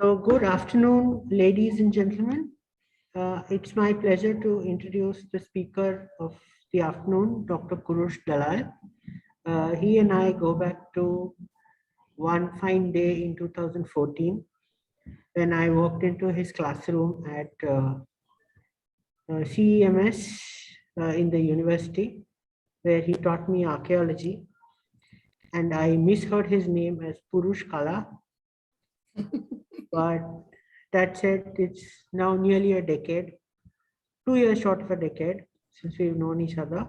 So, good afternoon, ladies and gentlemen. It's my pleasure to introduce the speaker of the afternoon, Dr. Kurush Dalal. He and I go back to one fine day in 2014 when I walked into his classroom at CEMS in the university, where he taught me archaeology. And I misheard his name as Purush Kala. But that said, it's now nearly a decade, 2 years short of a decade since we've known each other.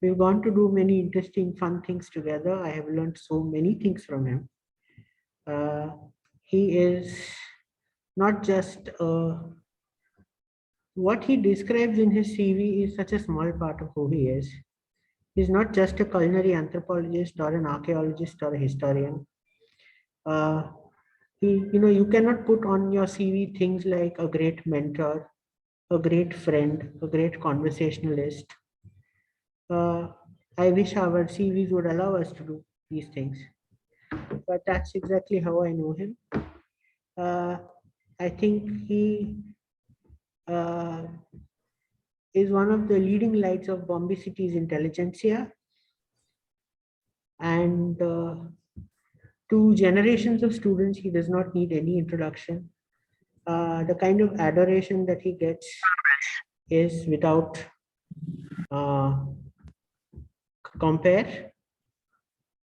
We've gone to do many interesting, fun things together. I have learned so many things from him. He is not just what he describes in his CV is such a small part of who he is. He's not just a culinary anthropologist or an archaeologist or a historian. You cannot put on your CV things like a great mentor, a great friend, a great conversationalist. I wish our CVs would allow us to do these things, but that's exactly how I know him. I think he is one of the leading lights of Bombay City's intelligentsia, and to generations of students, he does not need any introduction. The kind of adoration that he gets is without compare.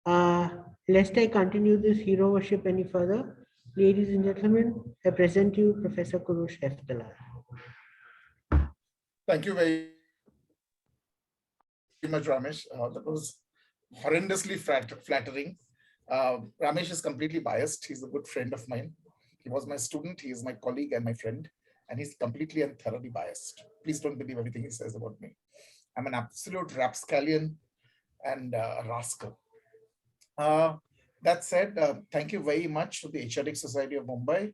Lest I continue this hero worship any further, ladies and gentlemen, I present you Professor Kurush F. Dalal. Thank you very much, Ramesh. That was horrendously flattering. Ramesh is completely biased. He's a good friend of mine. He was my student. He is my colleague and my friend. And he's completely and thoroughly biased. Please don't believe everything he says about me. I'm an absolute rapscallion and a rascal. That said, thank you very much to the Asiatic Society of Mumbai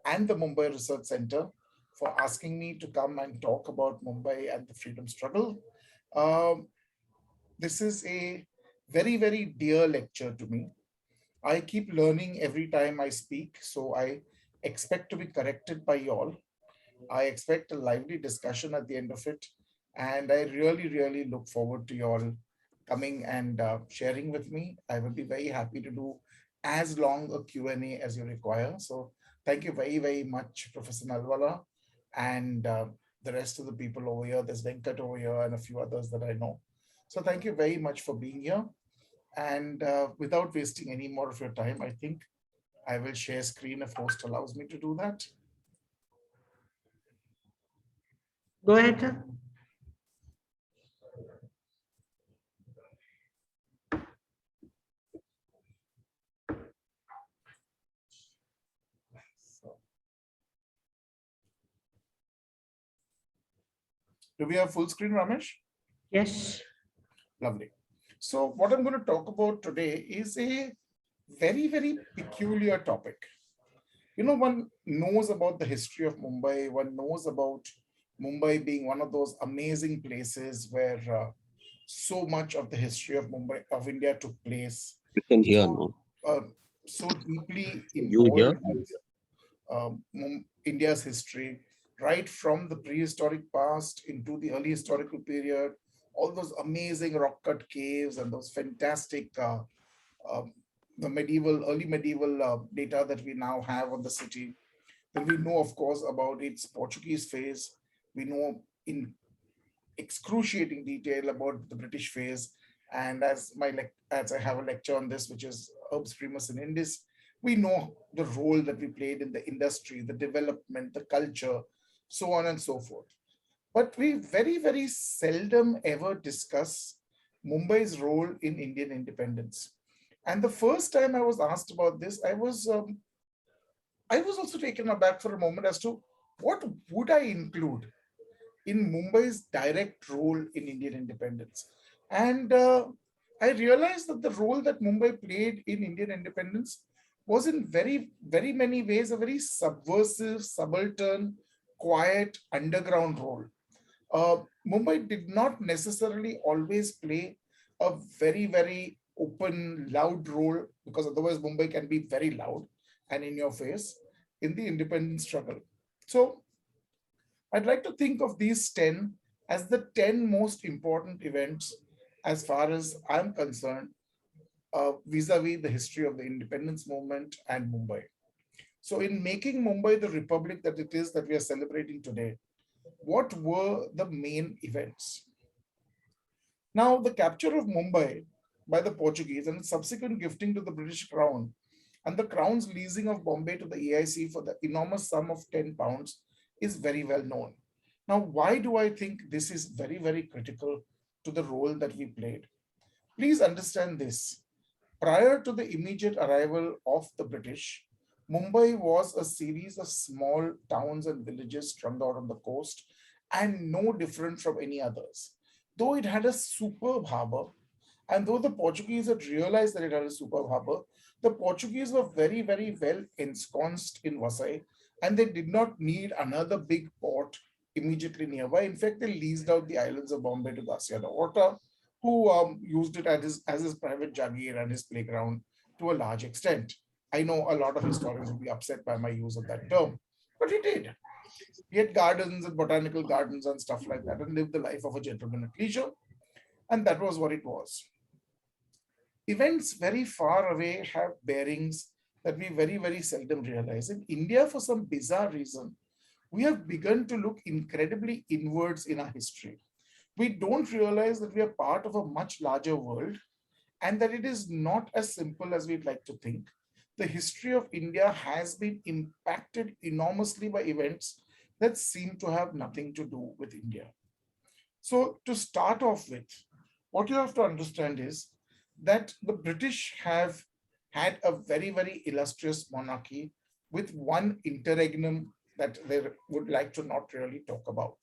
and the Mumbai Research Center for asking me to come and talk about Mumbai and the freedom struggle. This is a very, very dear lecture to me. I keep learning every time I speak, so I expect to be corrected by you all. I expect a lively discussion at the end of it, and I really, really look forward to you all coming and sharing with me. I will be very happy to do as long a Q&A as you require. So thank you very, very much, Professor Nalwala, and the rest of the people over here. There's Venkat over here and a few others that I know. So thank you very much for being here. And without wasting any more of your time, I think I will share screen if host allows me to do that. Go ahead, sir. Do we have full screen, Ramesh? Yes. Lovely. So what I'm going to talk about today is a very, very peculiar topic. You know, one knows about the history of Mumbai. One knows about Mumbai being one of those amazing places where so much of the history of Mumbai, of India took place. You can hear no. So deeply You hear? involved with India's history, right from the prehistoric past into the early historical period, all those amazing rock-cut caves and those fantastic the early medieval data that we now have on the city. Then we know, of course, about its Portuguese phase. We know in excruciating detail about the British phase. And as I have a lecture on this, which is Herbs Primus in Indis, we know the role that we played in the industry, the development, the culture, so on and so forth. But we very, very seldom ever discuss Mumbai's role in Indian independence. And the first time I was asked about this, I was also taken aback for a moment as to what would I include in Mumbai's direct role in Indian independence. And I realized that the role that Mumbai played in Indian independence was in very, very many ways a very subversive, subaltern, quiet, underground role. Mumbai did not necessarily always play a very, very open, loud role, because otherwise Mumbai can be very loud. and in your face in the independence struggle. So I'd like to think of these 10 as the 10 most important events as far as I'm concerned, vis-a-vis the history of the independence movement and Mumbai. So in making Mumbai the republic that it is that we are celebrating today, what were the main events? Now, the capture of Mumbai by the Portuguese and its subsequent gifting to the British Crown and the Crown's leasing of Bombay to the AIC for the enormous sum of £10 is very well known. Now, why do I think this is very, very critical to the role that we played? Please understand this. Prior to the immediate arrival of the British, Mumbai was a series of small towns and villages strung out on the coast and no different from any others. Though it had a superb harbor, and though the Portuguese had realized that it had a superb harbor, the Portuguese were very, very well ensconced in Vasai, and they did not need another big port immediately nearby. In fact, they leased out the islands of Bombay to Garcia de Orta, who used it as his private jagir and his playground to a large extent. I know a lot of historians will be upset by my use of that term, but he did. He had gardens and botanical gardens and stuff like that and lived the life of a gentleman at leisure. And that was what it was. Events very far away have bearings that we very, very seldom realize. In India, for some bizarre reason, we have begun to look incredibly inwards in our history. We don't realize that we are part of a much larger world and that it is not as simple as we'd like to think. The history of India has been impacted enormously by events that seem to have nothing to do with India. So, to start off with, what you have to understand is that the British have had a very, very illustrious monarchy with one interregnum that they would like to not really talk about.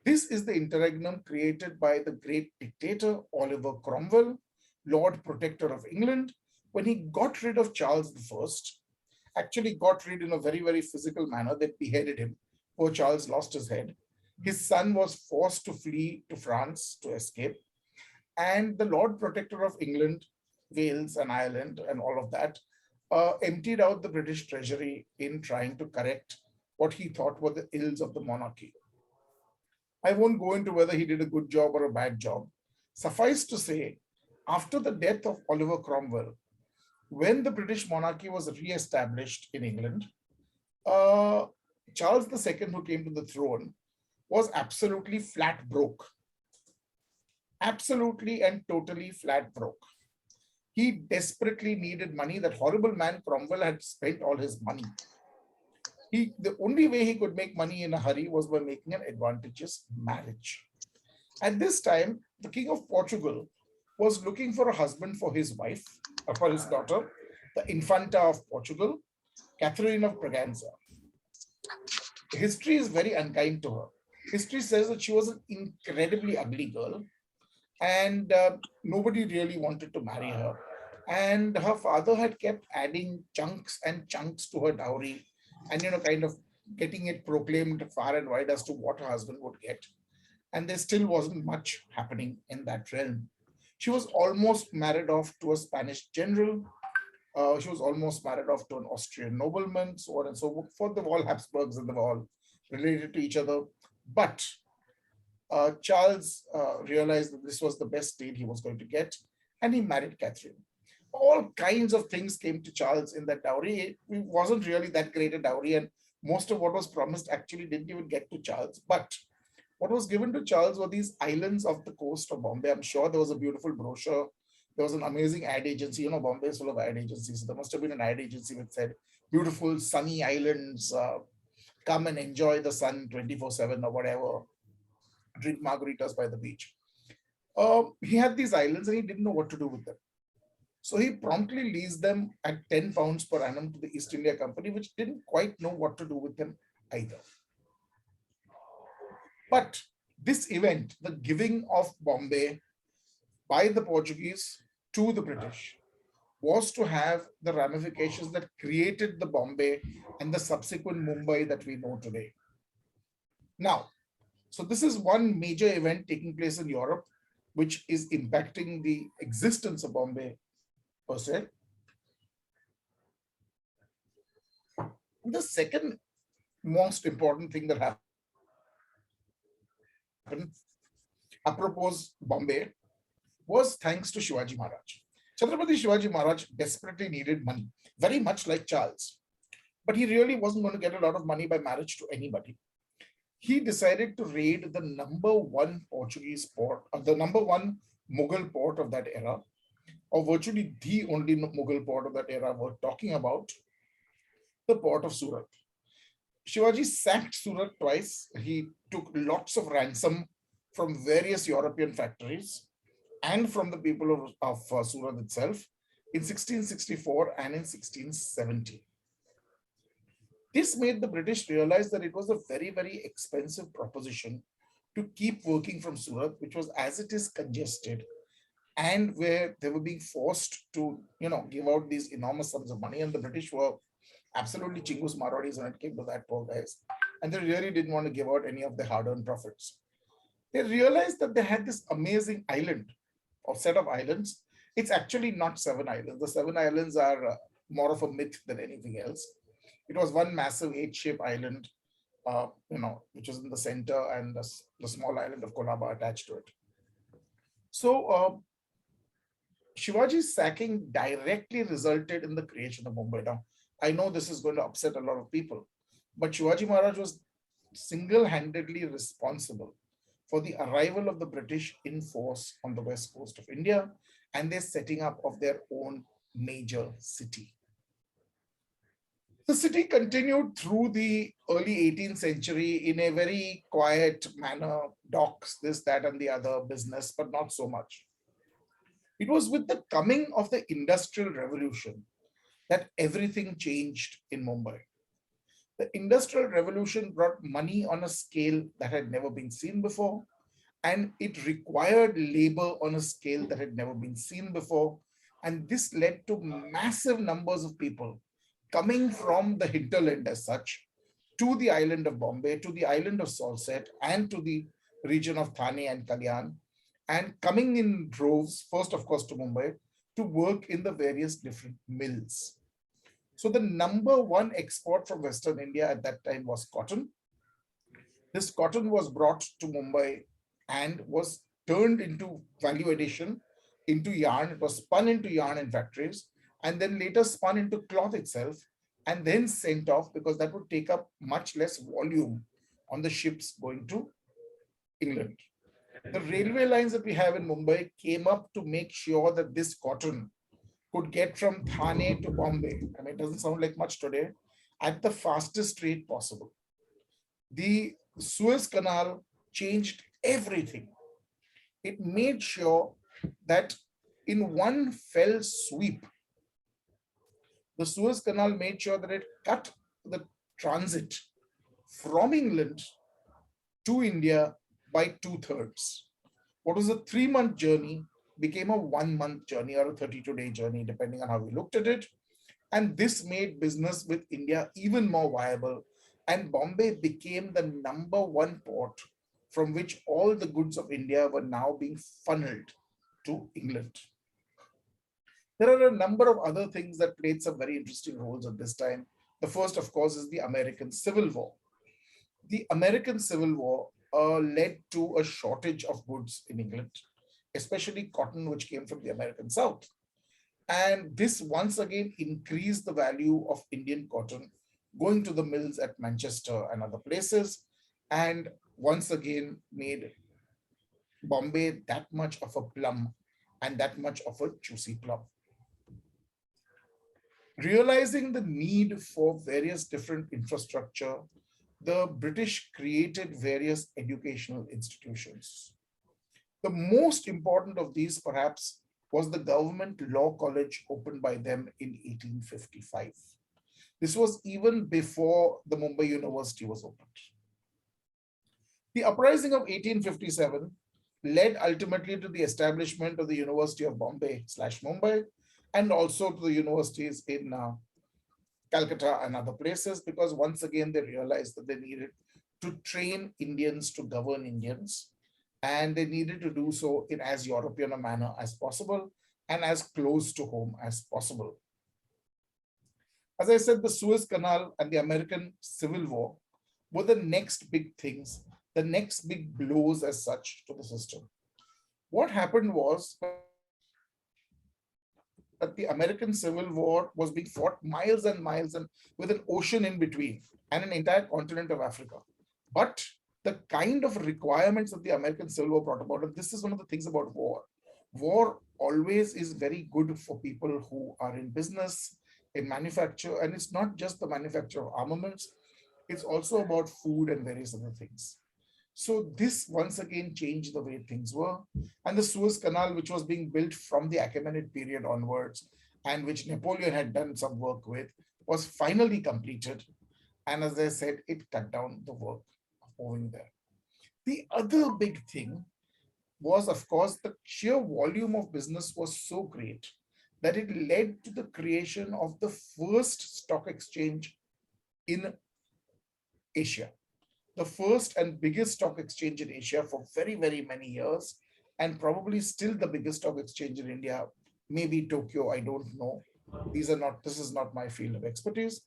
This is the interregnum created by the great dictator Oliver Cromwell, Lord Protector of England, when he got rid of Charles I, actually got rid in a very, very physical manner. They beheaded him. Poor Charles lost his head. His son was forced to flee to France to escape. And the Lord Protector of England, Wales and Ireland and all of that, emptied out the British treasury in trying to correct what he thought were the ills of the monarchy. I won't go into whether he did a good job or a bad job. Suffice to say, after the death of Oliver Cromwell, when the British monarchy was re-established in England, Charles II, who came to the throne, was absolutely flat broke. Absolutely and totally flat broke. He desperately needed money. That horrible man Cromwell had spent all his money. The only way he could make money in a hurry was by making an advantageous marriage. At this time, the King of Portugal was looking for a husband for his wife, or for his daughter, the Infanta of Portugal, Catherine of Braganza. History is very unkind to her. History says that she was an incredibly ugly girl, and nobody really wanted to marry her. And her father had kept adding chunks and chunks to her dowry, and kind of getting it proclaimed far and wide as to what her husband would get. And there still wasn't much happening in that realm. She was almost married off to a Spanish general. She was almost married off to an Austrian nobleman, so on and so forth. They were all Habsburgs and they were all related to each other. But Charles realized that this was the best deal he was going to get, and he married Catherine. All kinds of things came to Charles in that dowry. It wasn't really that great a dowry, and most of what was promised actually didn't even get to Charles. But what was given to Charles were these islands off the coast of Bombay. I'm sure there was a beautiful brochure. There was an amazing ad agency. Bombay is full of ad agencies. So there must have been an ad agency that said, beautiful sunny islands, come and enjoy the sun 24/7 or whatever, drink margaritas by the beach. He had these islands and he didn't know what to do with them. So he promptly leased them at £10 per annum to the East India Company, which didn't quite know what to do with them either. But this event, the giving of Bombay by the Portuguese to the British, was to have the ramifications that created the Bombay and the subsequent Mumbai that we know today. Now, so this is one major event taking place in Europe, which is impacting the existence of Bombay per se. The second most important thing that happened apropos Bombay was thanks to Shivaji Maharaj. Chhatrapati Shivaji Maharaj desperately needed money, very much like Charles. But he really wasn't going to get a lot of money by marriage to anybody. He decided to raid the number one Portuguese port, the number one Mughal port of that era, or virtually the only Mughal port of that era we're talking about, the port of Surat. Shivaji sacked Surat twice. He took lots of ransom from various European factories and from the people of Surat itself in 1664 and in 1670. This made the British realize that it was a very, very expensive proposition to keep working from Surat, which was as it is congested, and where they were being forced to, give out these enormous sums of money. And the British were absolutely chingus Marwadis when it came to that, poor guys. And they really didn't want to give out any of the hard-earned profits. They realized that they had this amazing island or set of islands. It's actually not 7 islands. The 7 islands are more of a myth than anything else. It was one massive 8-ship island, which was in the center, and the small island of Colaba attached to it. So Shivaji's sacking directly resulted in the creation of Mumbai. Now, I know this is going to upset a lot of people, but Shivaji Maharaj was single-handedly responsible for the arrival of the British in force on the west coast of India and their setting up of their own major city. The city continued through the early 18th century in a very quiet manner, docks, this, that, and the other business, but not so much. It was with the coming of the Industrial Revolution that everything changed in Mumbai. The Industrial Revolution brought money on a scale that had never been seen before, and it required labor on a scale that had never been seen before. And this led to massive numbers of people coming from the hinterland as such to the island of Bombay, to the island of Salsette, and to the region of Thane and Kalyan, and coming in droves, first of course to Mumbai, to work in the various different mills. So the number one export from Western India at that time was cotton. This cotton was brought to Mumbai and was turned into value addition, into yarn. It was spun into yarn in factories, and then later spun into cloth itself, and then sent off because that would take up much less volume on the ships going to England. The railway lines that we have in Mumbai came up to make sure that this cotton could get from Thane to Bombay. I mean, it doesn't sound like much today, at the fastest rate possible. The Suez Canal changed everything. It made sure that in one fell sweep, the Suez Canal made sure that it cut the transit from England to India by 2/3. What was a 3-month journey became a 1-month journey or a 32-day journey, depending on how we looked at it. And this made business with India even more viable. And Bombay became the number one port from which all the goods of India were now being funneled to England. There are a number of other things that played some very interesting roles at this time. The first, of course, is the American Civil War. The American Civil War led to a shortage of goods in England, especially cotton, which came from the American South. And this once again increased the value of Indian cotton going to the mills at Manchester and other places, and once again made Bombay that much of a plum and that much of a juicy plum. Realizing the need for various different infrastructure, the British created various educational institutions. The most important of these, perhaps, was the Government Law College opened by them in 1855. This was even before the Mumbai University was opened. The uprising of 1857 led ultimately to the establishment of the University of Bombay/Mumbai, and also to the universities in Calcutta and other places, because once again they realized that they needed to train Indians to govern Indians, and they needed to do so in as European a manner as possible and as close to home as possible. As I said, the Suez Canal and the American Civil War were the next big things, the next big blows as such to the system. What happened was that the American Civil War was being fought miles and miles and with an ocean in between and an entire continent of Africa. But the kind of requirements that the American Civil War brought about, and this is one of the things about war. War always is very good for people who are in business, in manufacture, and it's not just the manufacture of armaments, it's also about food and various other things. So this once again changed the way things were. And the Suez Canal, which was being built from the Achaemenid period onwards, and which Napoleon had done some work with, was finally completed. And as I said, it cut down the work of moving there. The other big thing was, of course, the sheer volume of business was so great that it led to the creation of the first stock exchange in Asia, the first and biggest stock exchange in Asia for very, very many years, and probably still the biggest stock exchange in India, maybe Tokyo, I don't know. This is not my field of expertise,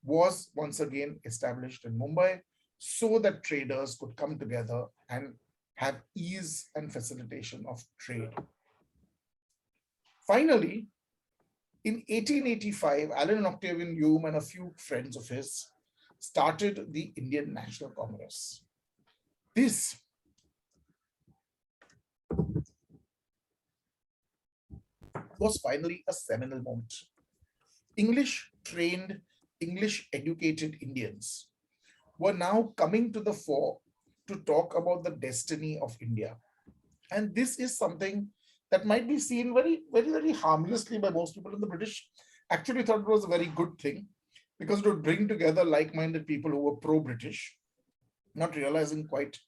was once again established in Mumbai so that traders could come together and have ease and facilitation of trade. Finally, in 1885, Allen Octavian Hume and a few friends of his started the Indian National Congress. This was finally a seminal moment. English trained, English educated Indians were now coming to the fore to talk about the destiny of India. And this is something that might be seen very, very, very harmlessly by most people in the British. Actually thought it was a very good thing because it would bring together like-minded people who were pro-British, not realizing quite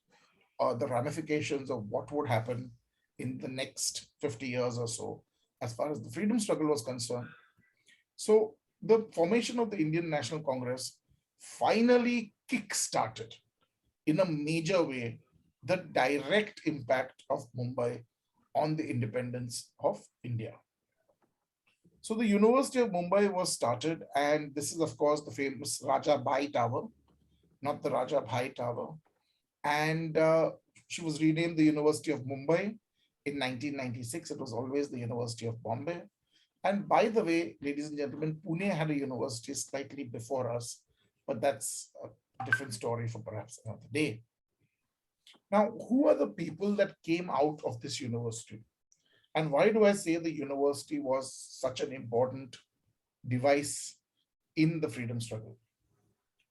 the ramifications of what would happen in the next 50 years or so, as far as the freedom struggle was concerned. So the formation of the Indian National Congress finally kick-started in a major way the direct impact of Mumbai on the independence of India. So the University of Mumbai was started, and this is of course the famous Rajabai Tower, not the Rajabai Tower. And she was renamed the University of Mumbai in 1996. It was always the University of Bombay. And by the way, ladies and gentlemen, Pune had a university slightly before us, but that's a different story for perhaps another day. Now, who are the people that came out of this university? And why do I say the university was such an important device in the freedom struggle?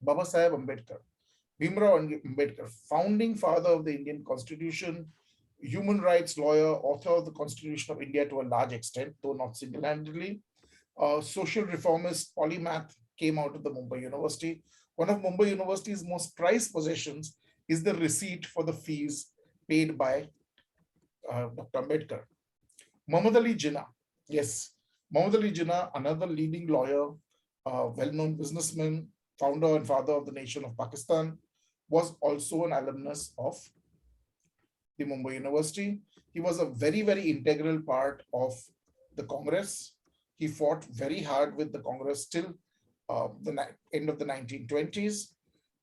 Baba Saheb Ambedkar, Bhimrao Ambedkar, founding father of the Indian Constitution, human rights lawyer, author of the Constitution of India to a large extent, though not single-handedly, social reformist, polymath, came out of the Mumbai University. One of Mumbai University's most prized possessions is the receipt for the fees paid by Dr. Ambedkar. Muhammad Ali Jinnah, yes, Muhammad Ali Jinnah, another leading lawyer, well-known businessman, founder and father of the nation of Pakistan, was also an alumnus of the Mumbai University. He was a very, very integral part of the Congress. He fought very hard with the Congress till the end of the 1920s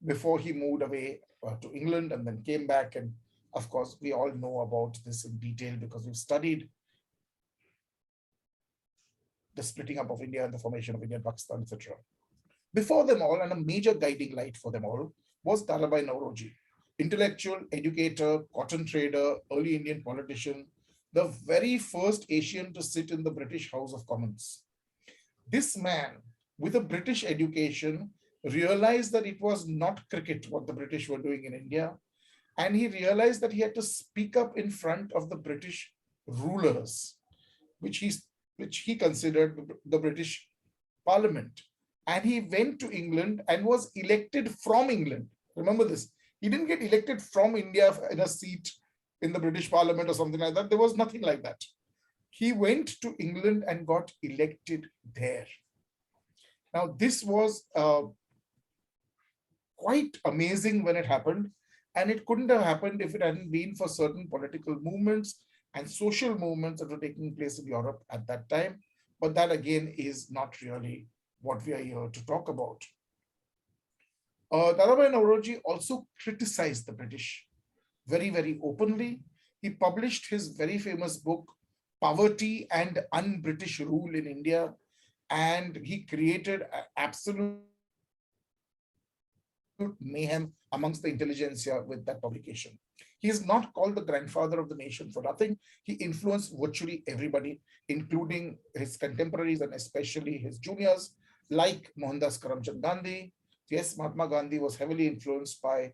before he moved away to England and then came back. And of course, we all know about this in detail because we've studied the splitting up of India and the formation of India and Pakistan, etc. Before them all, and a major guiding light for them all, was Dadabai Naoroji, intellectual, educator, cotton trader, early Indian politician, the very first Asian to sit in the British House of Commons. This man, with a British education, realized that it was not cricket what the British were doing in India, and he realized that he had to speak up in front of the British rulers, which he considered the British Parliament. And he went to England and was elected from England. Remember this. He didn't get elected from India in a seat in the British Parliament or something like that. There was nothing like that. He went to England and got elected there. Now, this was quite amazing when it happened. And it couldn't have happened if it hadn't been for certain political movements and social movements that were taking place in Europe at that time. But that again is not really what we are here to talk about. Dadabai Naoroji also criticized the British very, very openly. He published his very famous book, Poverty and Un-British Rule in India, and he created absolute mayhem amongst the intelligentsia with that publication. He is not called the grandfather of the nation for nothing. He influenced virtually everybody, including his contemporaries and especially his juniors, like Mohandas Karamchand Gandhi. Yes, Mahatma Gandhi was heavily influenced by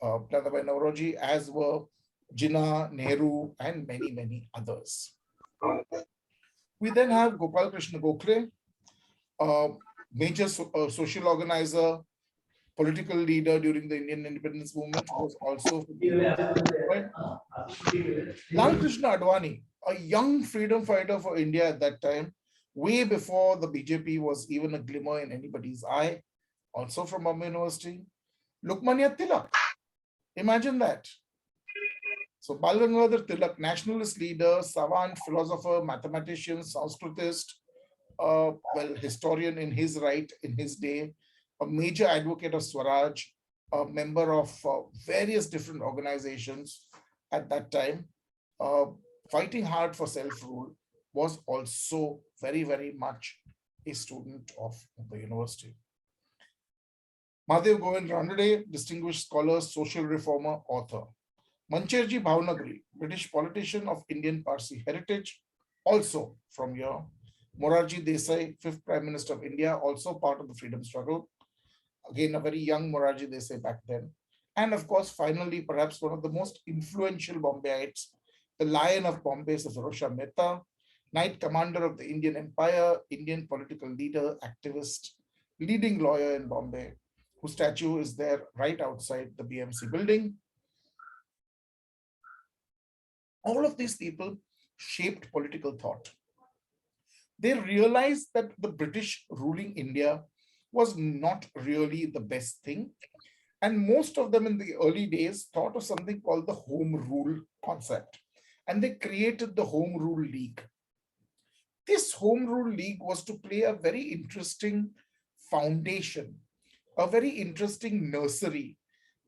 Dadabai Naoroji, as were Jinnah, Nehru, and many, many others. We then have Gopal Krishna Gokhale, a major social organizer, political leader during the Indian independence movement, who was also Lal Krishna Advani, a young freedom fighter for India at that time, way before the BJP was even a glimmer in anybody's eye, also from Bombay University. Lokmanya Tilak, imagine that. So Bal Gangadhar Tilak, nationalist leader, savant, philosopher, mathematician, Sanskritist, well, historian in his right, in his day, a major advocate of Swaraj, a member of various different organizations at that time, fighting hard for self-rule, was also very, very much a student of the university. Mahadev Govind Ranade, distinguished scholar, social reformer, author. Mancherji Bhavnagri, British politician of Indian Parsi heritage, also from here. Morarji Desai, 5th Prime Minister of India, also part of the freedom struggle. Again, a very young Morarji Desai back then. And of course, finally, perhaps one of the most influential Bombayites, the Lion of Bombay, Sir Mehta, Knight Commander of the Indian Empire, Indian political leader, activist, leading lawyer in Bombay, whose statue is there right outside the BMC building. All of these people shaped political thought. They realized that the British ruling India was not really the best thing. And most of them in the early days thought of something called the Home Rule concept. And they created the Home Rule League. This Home Rule League was to play a very interesting foundation, a very interesting nursery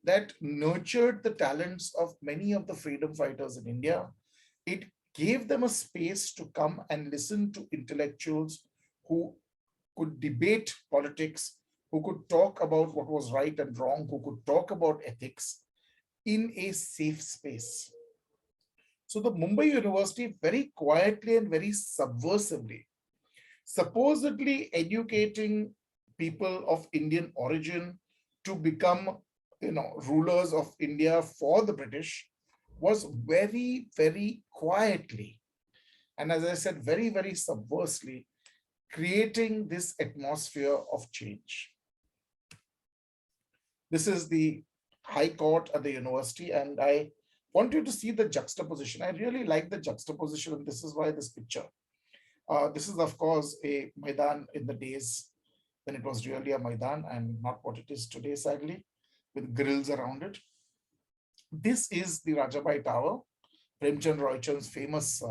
that nurtured the talents of many of the freedom fighters in India. It gave them a space to come and listen to intellectuals who could debate politics, who could talk about what was right and wrong, who could talk about ethics in a safe space. So the Mumbai University very quietly and very subversively, supposedly educating people of Indian origin to become, rulers of India for the British, was very, very quietly, and as I said, very, very subversively, creating this atmosphere of change. This is the High Court at the university, and I want you to see the juxtaposition. I really like the juxtaposition, and this is why this picture. This is, of course, a Maidan in the days when it was really a Maidan and not what it is today, sadly, with grills around it. This is the Rajabai Tower, Premchand Roychand's famous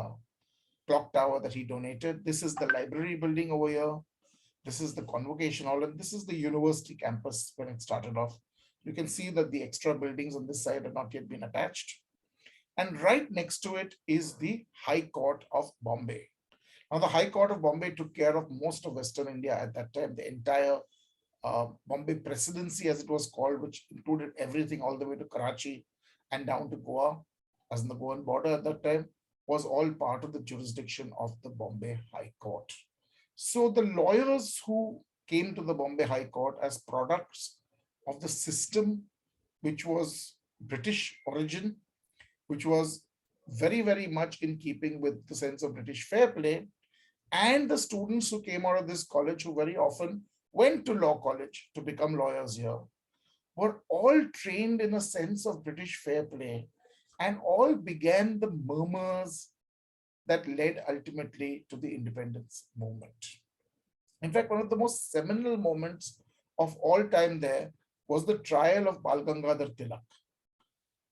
clock tower that he donated. This is the library building over here. This is the convocation hall, and this is the university campus when it started off. You can see that the extra buildings on this side have not yet been attached. And right next to it is the High Court of Bombay. Now, the High Court of Bombay took care of most of Western India at that time, the entire Bombay Presidency, as it was called, which included everything all the way to Karachi and down to Goa, as in the Goan border at that time, was all part of the jurisdiction of the Bombay High Court. So the lawyers who came to the Bombay High Court as products of the system, which was British origin, which was very, very much in keeping with the sense of British fair play, and the students who came out of this college, who very often went to law college to become lawyers here, were all trained in a sense of British fair play, and all began the murmurs that led ultimately to the independence movement. In fact, one of the most seminal moments of all time there was the trial of Bal Gangadhar Tilak.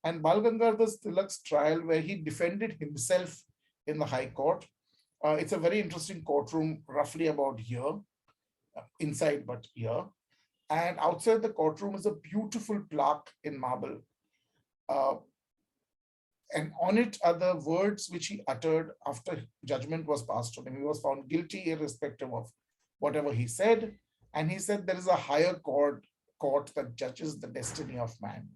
And Bal Gangadhar Tilak's trial, where he defended himself in the High Court. It's a very interesting courtroom, roughly about here. inside but here. And outside the courtroom is a beautiful plaque in marble. Uh, and on it are the words which he uttered after judgment was passed on him. He was found guilty irrespective of whatever he said. And he said, there is a higher court that judges the destiny of man.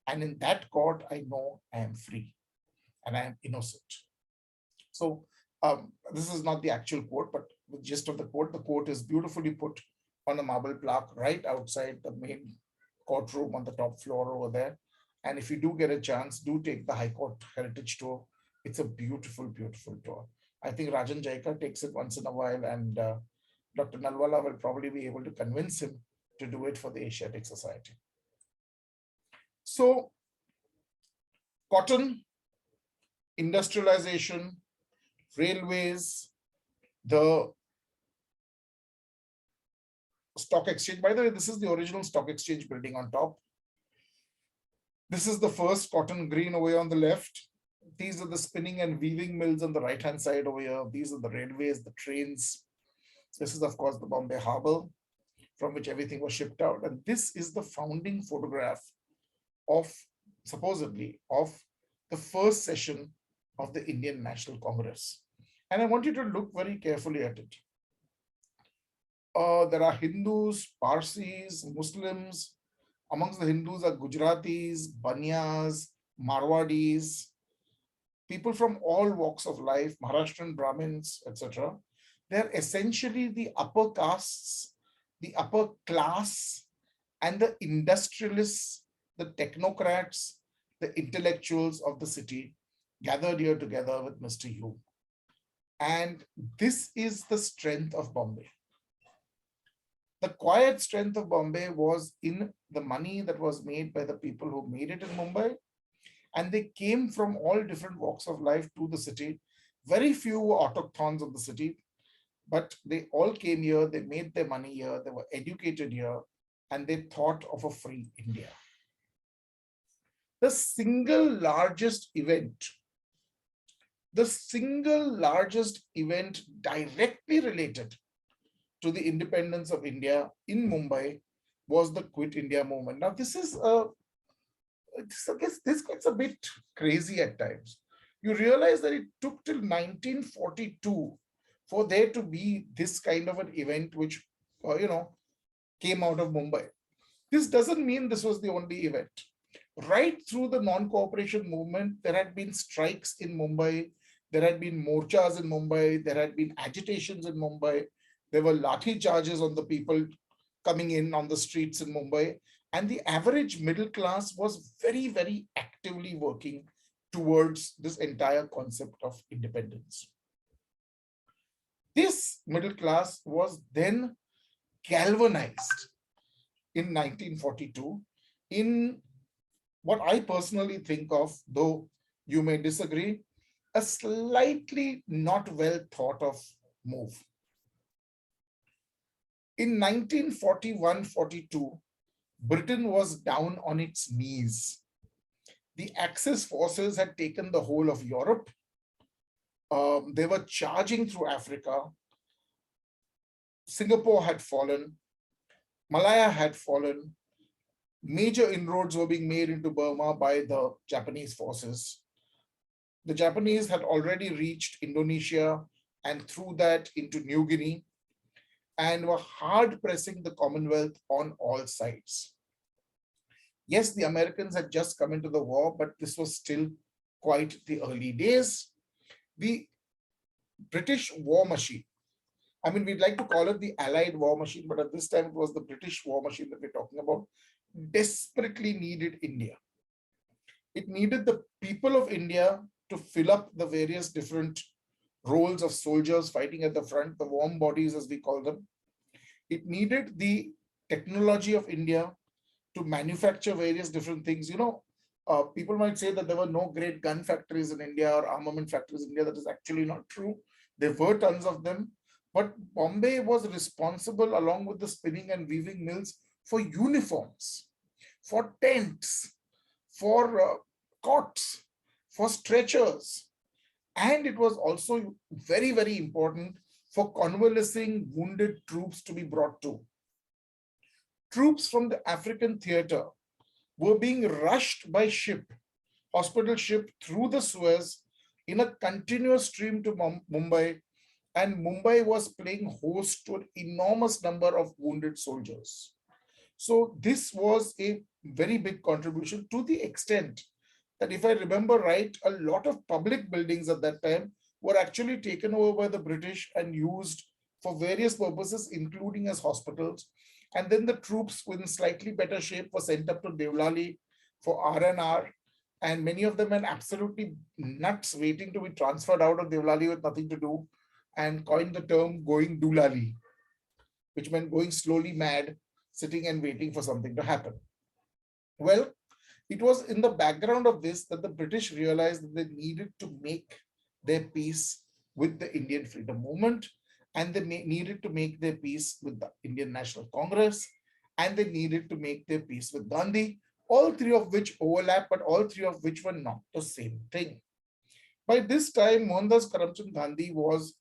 And in that court, I know I am free and I am innocent. So this is not the actual quote, but the gist of the quote is beautifully put on a marble plaque right outside the main courtroom on the top floor over there. And if you do get a chance, do take the High Court Heritage Tour. It's a beautiful, beautiful tour. I think Rajan Jaika takes it once in a while, and Dr. Nalwala will probably be able to convince him to do it for the Asiatic Society. So, cotton, industrialization, railways, the stock exchange. By the way, this is the original stock exchange building on top. This is the first cotton green over here on the left. These are the spinning and weaving mills on the right-hand side over here. These are the railways, the trains. This is, of course, the Bombay Harbor, from which everything was shipped out. And this is the founding photograph of, supposedly, of the first session of the Indian National Congress. And I want you to look very carefully at it. There are Hindus, Parsis, Muslims. Amongst the Hindus are Gujaratis, Banyas, Marwadis, people from all walks of life, Maharashtrian Brahmins, etc. They're essentially the upper castes, the upper class, and the industrialists, the technocrats, the intellectuals of the city gathered here together with Mr. Yu. And this is the strength of Bombay. The quiet strength of Bombay was in the money that was made by the people who made it in Mumbai. And they came from all different walks of life to the city. Very few were autochthons of the city, but they all came here, they made their money here, they were educated here, and they thought of a free India. The single largest event directly related to the independence of India in Mumbai was the Quit India movement. Now, this is this gets a bit crazy at times. You realize that it took till 1942 for there to be this kind of an event which, came out of Mumbai. This doesn't mean this was the only event. Right through the non-cooperation movement, there had been strikes in Mumbai, there had been morchas in Mumbai, there had been agitations in Mumbai, there were lathi charges on the people coming in on the streets in Mumbai, and the average middle class was very, very actively working towards this entire concept of independence. This middle class was then galvanized in 1942 in what I personally think of, though you may disagree, a slightly not well thought of move. In 1941-42, Britain was down on its knees. The Axis forces had taken the whole of Europe. They were charging through Africa. Singapore had fallen. Malaya had fallen. Major inroads were being made into Burma by the Japanese forces. The Japanese had already reached Indonesia and through that into New Guinea, and were hard pressing the Commonwealth on all sides. Yes, the Americans had just come into the war, but this was still quite the early days. The British war machine, I mean, we'd like to call it the Allied war machine, but at this time it was the British war machine that we're talking about, desperately needed India. It needed the people of India to fill up the various different roles of soldiers fighting at the front, the warm bodies as we call them. It needed the technology of India to manufacture various different things. People might say that there were no great gun factories in India or armament factories in India. That is actually not true. There were tons of them. But Bombay was responsible, along with the spinning and weaving mills, for uniforms, for tents, for cots, for stretchers. And it was also very, very important for convalescing wounded troops to be brought to. Troops from the African theater were being rushed by ship, hospital ship, through the Suez in a continuous stream to Mumbai, and Mumbai was playing host to an enormous number of wounded soldiers. So this was a very big contribution, to the extent that, if I remember right, a lot of public buildings at that time were actually taken over by the British and used for various purposes, including as hospitals. And then the troops in slightly better shape were sent up to Devlali for R&R. And many of them were absolutely nuts, waiting to be transferred out of Devlali with nothing to do, and coined the term going Dulali, which meant going slowly mad, sitting and waiting for something to happen. Well, it was in the background of this that the British realized that they needed to make their peace with the Indian freedom movement, and they needed to make their peace with the Indian National Congress, and they needed to make their peace with Gandhi, all three of which overlap, but all three of which were not the same thing. By this time, Mohandas Karamchand Gandhi was,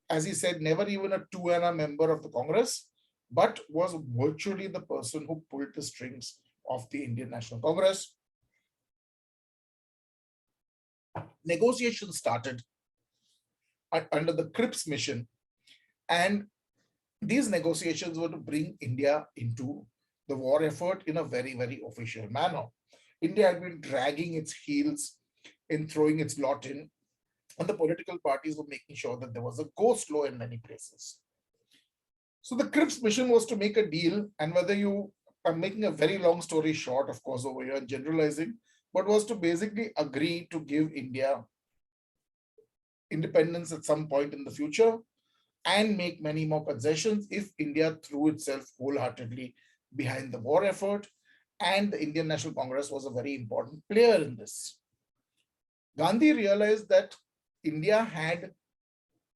as he said, never even a 2 ANA member of the Congress, but was virtually the person who pulled the strings of the Indian National Congress. Negotiations started under the Cripps mission, and these negotiations were to bring India into the war effort in a very, very official manner. India had been dragging its heels in throwing its lot in, and the political parties were making sure that there was a go slow in many places. So the Cripps mission was to make a deal, and whether you are making a very long story short, of course, over here, generalizing, but was to basically agree to give India independence at some point in the future and make many more concessions if India threw itself wholeheartedly behind the war effort. And the Indian National Congress was a very important player in this. Gandhi realized that India had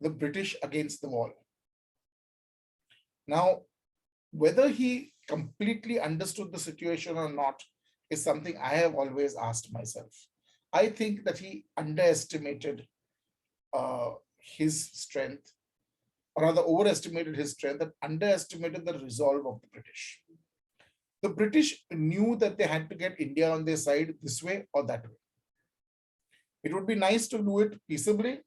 the British against the wall. Now, whether he completely understood the situation or not is something I have always asked myself. I think that he underestimated his strength, or rather overestimated his strength and underestimated the resolve of the British. The British knew that they had to get India on their side this way or that way. It would be nice to do it peaceably.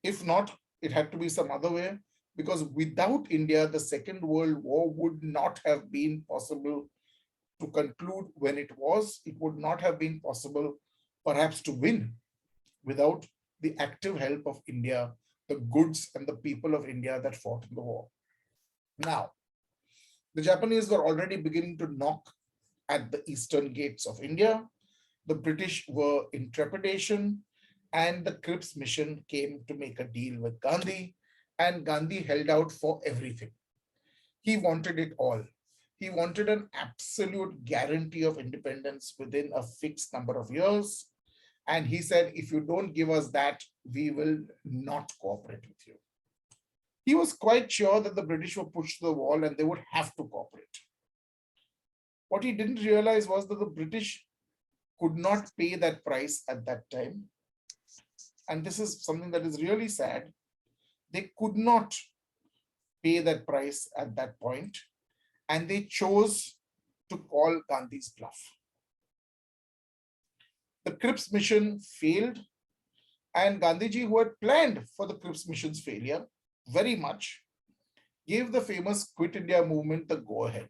If not, it had to be some other way, because without India, the Second World War would not have been possible to conclude when it was. It would not have been possible, perhaps, to win without the active help of India, the goods and the people of India that fought in the war. Now, the Japanese were already beginning to knock at the eastern gates of India. The British were in trepidation, and the Cripps mission came to make a deal with Gandhi, and Gandhi held out for everything. He wanted it all. He wanted an absolute guarantee of independence within a fixed number of years. And he said, if you don't give us that, we will not cooperate with you. He was quite sure that the British were pushed to the wall and they would have to cooperate. What he didn't realize was that the British could not pay that price at that time. And this is something that is really sad. They could not pay that price at that point, and they chose to call Gandhi's bluff. The Cripps mission failed, and Gandhiji, who had planned for the Cripps mission's failure very much, gave the famous Quit India movement the go-ahead.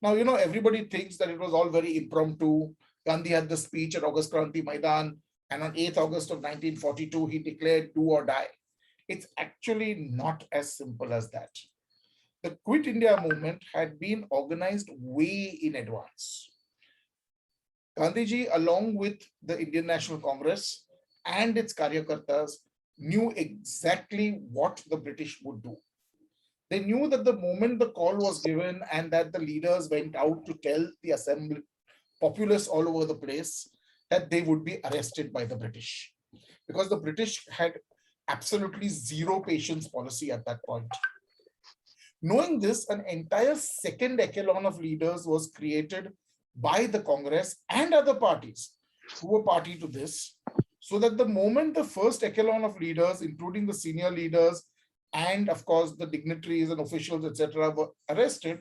Now, everybody thinks that it was all very impromptu. Gandhi had the speech at August Kranti Maidan, and on 8th August of 1942, he declared do or die. It's actually not as simple as that. The Quit India movement had been organized way in advance. Gandhiji, along with the Indian National Congress and its Karyakartas, knew exactly what the British would do. They knew that the moment the call was given and that the leaders went out to tell the assembly, populace all over the place, that they would be arrested by the British. Because the British had absolutely zero patience policy at that point. Knowing this, an entire second echelon of leaders was created by the Congress and other parties who were party to this, so that the moment the first echelon of leaders, including the senior leaders and of course the dignitaries and officials, etc., were arrested,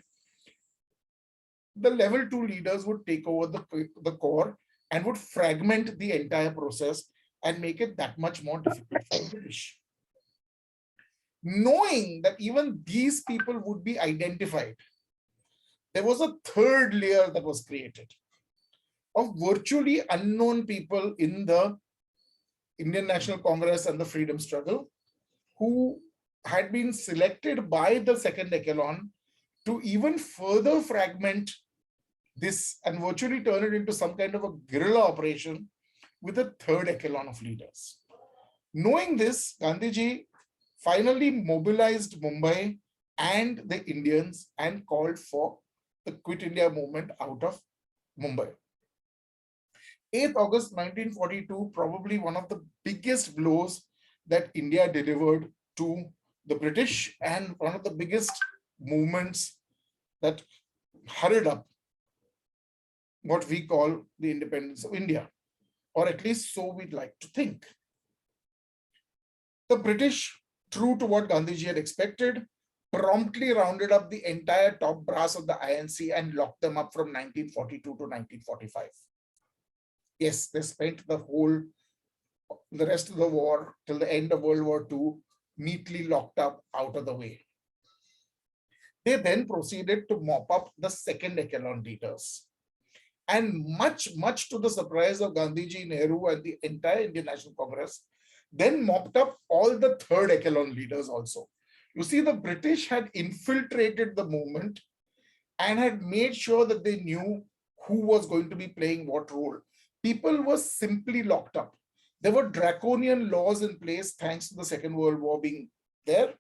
the level 2 leaders would take over the core and would fragment the entire process and make it that much more difficult for the British. Knowing that even these people would be identified, there was a third layer that was created of virtually unknown people in the Indian National Congress and the freedom struggle who had been selected by the second echelon to even further fragment this and virtually turn it into some kind of a guerrilla operation with a third echelon of leaders. Knowing this, Gandhiji finally mobilized Mumbai and the Indians and called for the Quit India movement out of Mumbai. 8th August 1942, probably one of the biggest blows that India delivered to the British and one of the biggest movements that hurried up what we call the independence of India, or at least so we'd like to think. The British, true to what Gandhiji had expected, promptly rounded up the entire top brass of the INC and locked them up from 1942 to 1945. Yes, they spent the rest of the war till the end of World War II neatly locked up out of the way. They then proceeded to mop up the second echelon leaders. And much to the surprise of Gandhiji, Nehru, and the entire Indian National Congress, then mopped up all the third echelon leaders also. You see, the British had infiltrated the movement and had made sure that they knew who was going to be playing what role. People were simply locked up. There were draconian laws in place thanks to the Second World War being there.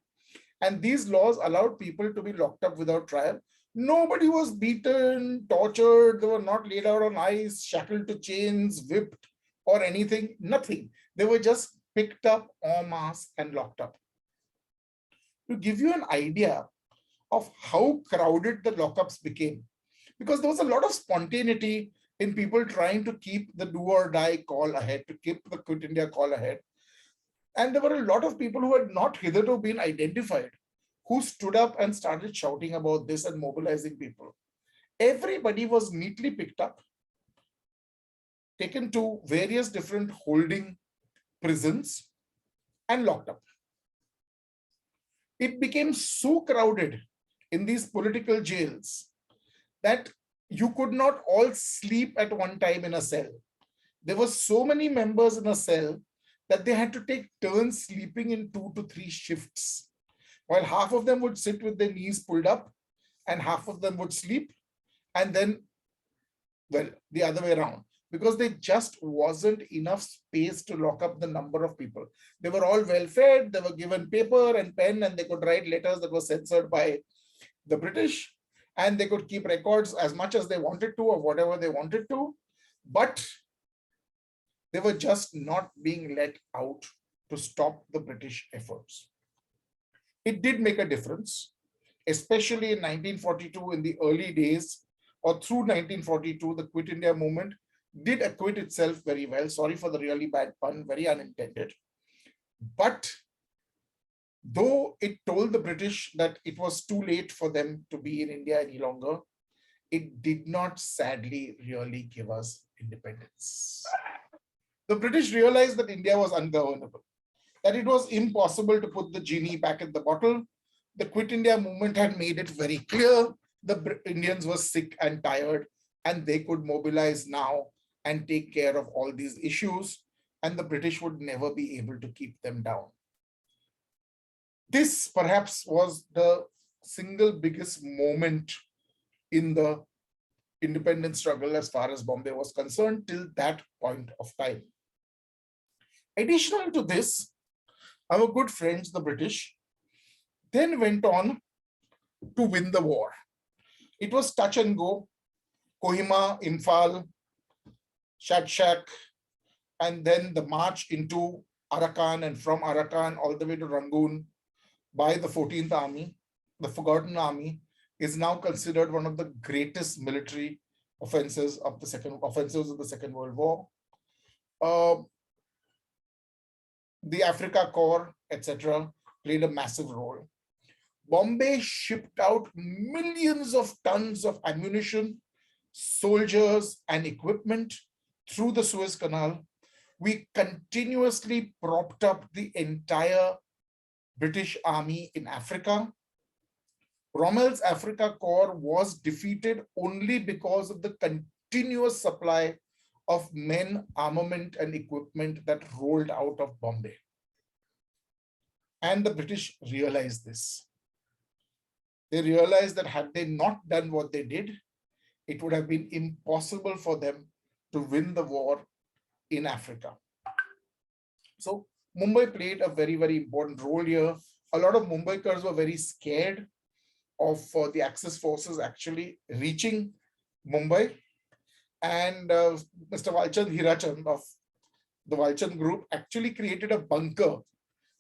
And these laws allowed people to be locked up without trial. Nobody was beaten, tortured, they were not laid out on ice, shackled to chains, whipped, or anything, nothing. They were just picked up en masse and locked up. To give you an idea of how crowded the lockups became, because there was a lot of spontaneity in people trying to keep the do or die call ahead, to keep the Quit India call ahead. And there were a lot of people who had not hitherto been identified, who stood up and started shouting about this and mobilizing people. Everybody was neatly picked up, taken to various different holding prisons and locked up. It became so crowded in these political jails that you could not all sleep at one time in a cell. There were so many members in a cell that they had to take turns sleeping in 2 to 3 shifts. While half of them would sit with their knees pulled up and half of them would sleep, and then, well, the other way around, because there just wasn't enough space to lock up the number of people. They were all well fed, they were given paper and pen, and they could write letters that were censored by the British, and they could keep records as much as they wanted to of whatever they wanted to, but they were just not being let out to stop the British efforts. It did make a difference, especially in 1942, in the early days, or through 1942, the Quit India movement did acquit itself very well. Sorry for the really bad pun, very unintended. But though it told the British that it was too late for them to be in India any longer, it did not sadly really give us independence. The British realized that India was ungovernable, that it was impossible to put the genie back in the bottle. The Quit India movement had made it very clear the Indians were sick and tired, and they could mobilize now and take care of all these issues, and the British would never be able to keep them down. This perhaps was the single biggest moment in the independence struggle as far as Bombay was concerned till that point of time. Additional to this, our good friends, the British, then went on to win the war. It was touch and go, Kohima, Imphal, Shak, and then the march into Arakan, and from Arakan all the way to Rangoon by the 14th Army, the Forgotten Army, is now considered one of the greatest military offensives of the Second World War. The Africa Corps, etc., played a massive role. Bombay shipped out millions of tons of ammunition, soldiers, and equipment through the Suez Canal. We continuously propped up the entire British Army in Africa. Rommel's Africa Corps was defeated only because of the continuous supply of men, armament, and equipment that rolled out of Bombay. And the British realized this. They realized that had they not done what they did, it would have been impossible for them to win the war in Africa. So Mumbai played a very, very important role here. A lot of Mumbaikars were very scared of the Axis forces actually reaching Mumbai. And Mr. Walchand Hirachand of the Walchand group actually created a bunker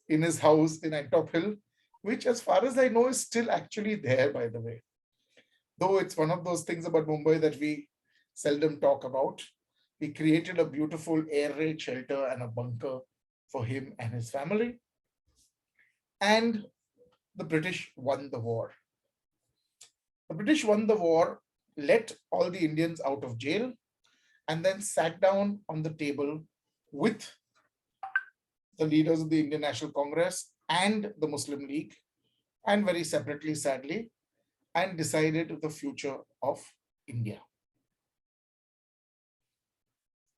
in his house in Antop Hill, which as far as I know is still actually there, by the way. Though it's one of those things about Mumbai that we seldom talk about. He created a beautiful air raid shelter and a bunker for him and his family. And the British won the war. The British won the war, let all the Indians out of jail, and then sat down on the table with the leaders of the Indian National Congress and the Muslim League, and very separately, sadly, and decided the future of India.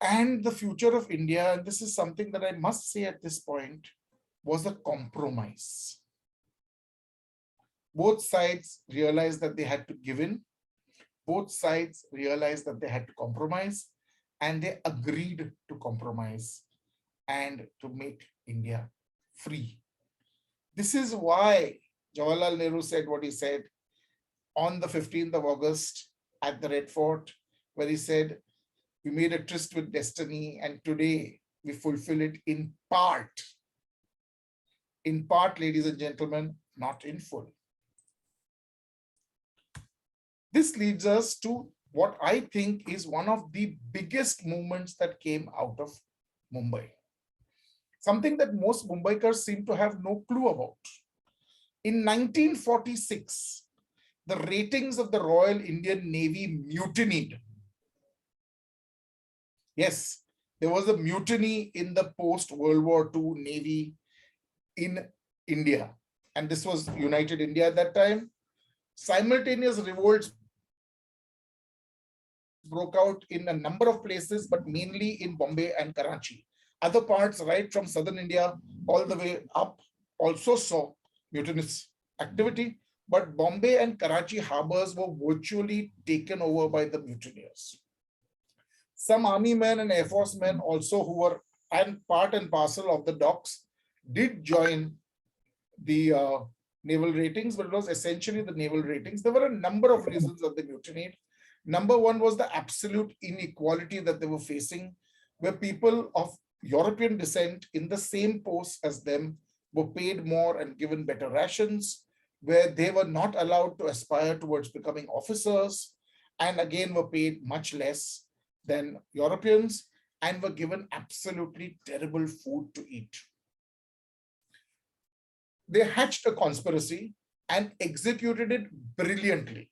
And the future of India, and this is something that I must say at this point, was a compromise. Both sides realized that they had to give in. Both sides realized that they had to compromise, and they agreed to compromise and to make India free. This is why Jawaharlal Nehru said what he said on the 15th of August at the Red Fort, where he said, we made a tryst with destiny, and today we fulfill it in part. In part, ladies and gentlemen, not in full. This leads us to what I think is one of the biggest movements that came out of Mumbai. Something that most Mumbaikars seem to have no clue about. In 1946, the ratings of the Royal Indian Navy mutinied. Yes, there was a mutiny in the post-World War II Navy in India. And this was United India at that time. Simultaneous revolts broke out in a number of places, but mainly in Bombay and Karachi. Other parts, right from southern India all the way up, also saw mutinous activity, but Bombay and Karachi harbors were virtually taken over by the mutineers. Some army men and air force men also, who were part and parcel of the docks, did join the naval ratings, but it was essentially the naval ratings. There were a number of reasons that they mutinied. Number one was the absolute inequality that they were facing, where people of European descent in the same posts as them were paid more and given better rations, where they were not allowed to aspire towards becoming officers, and again were paid much less than Europeans, and were given absolutely terrible food to eat. They hatched a conspiracy and executed it brilliantly.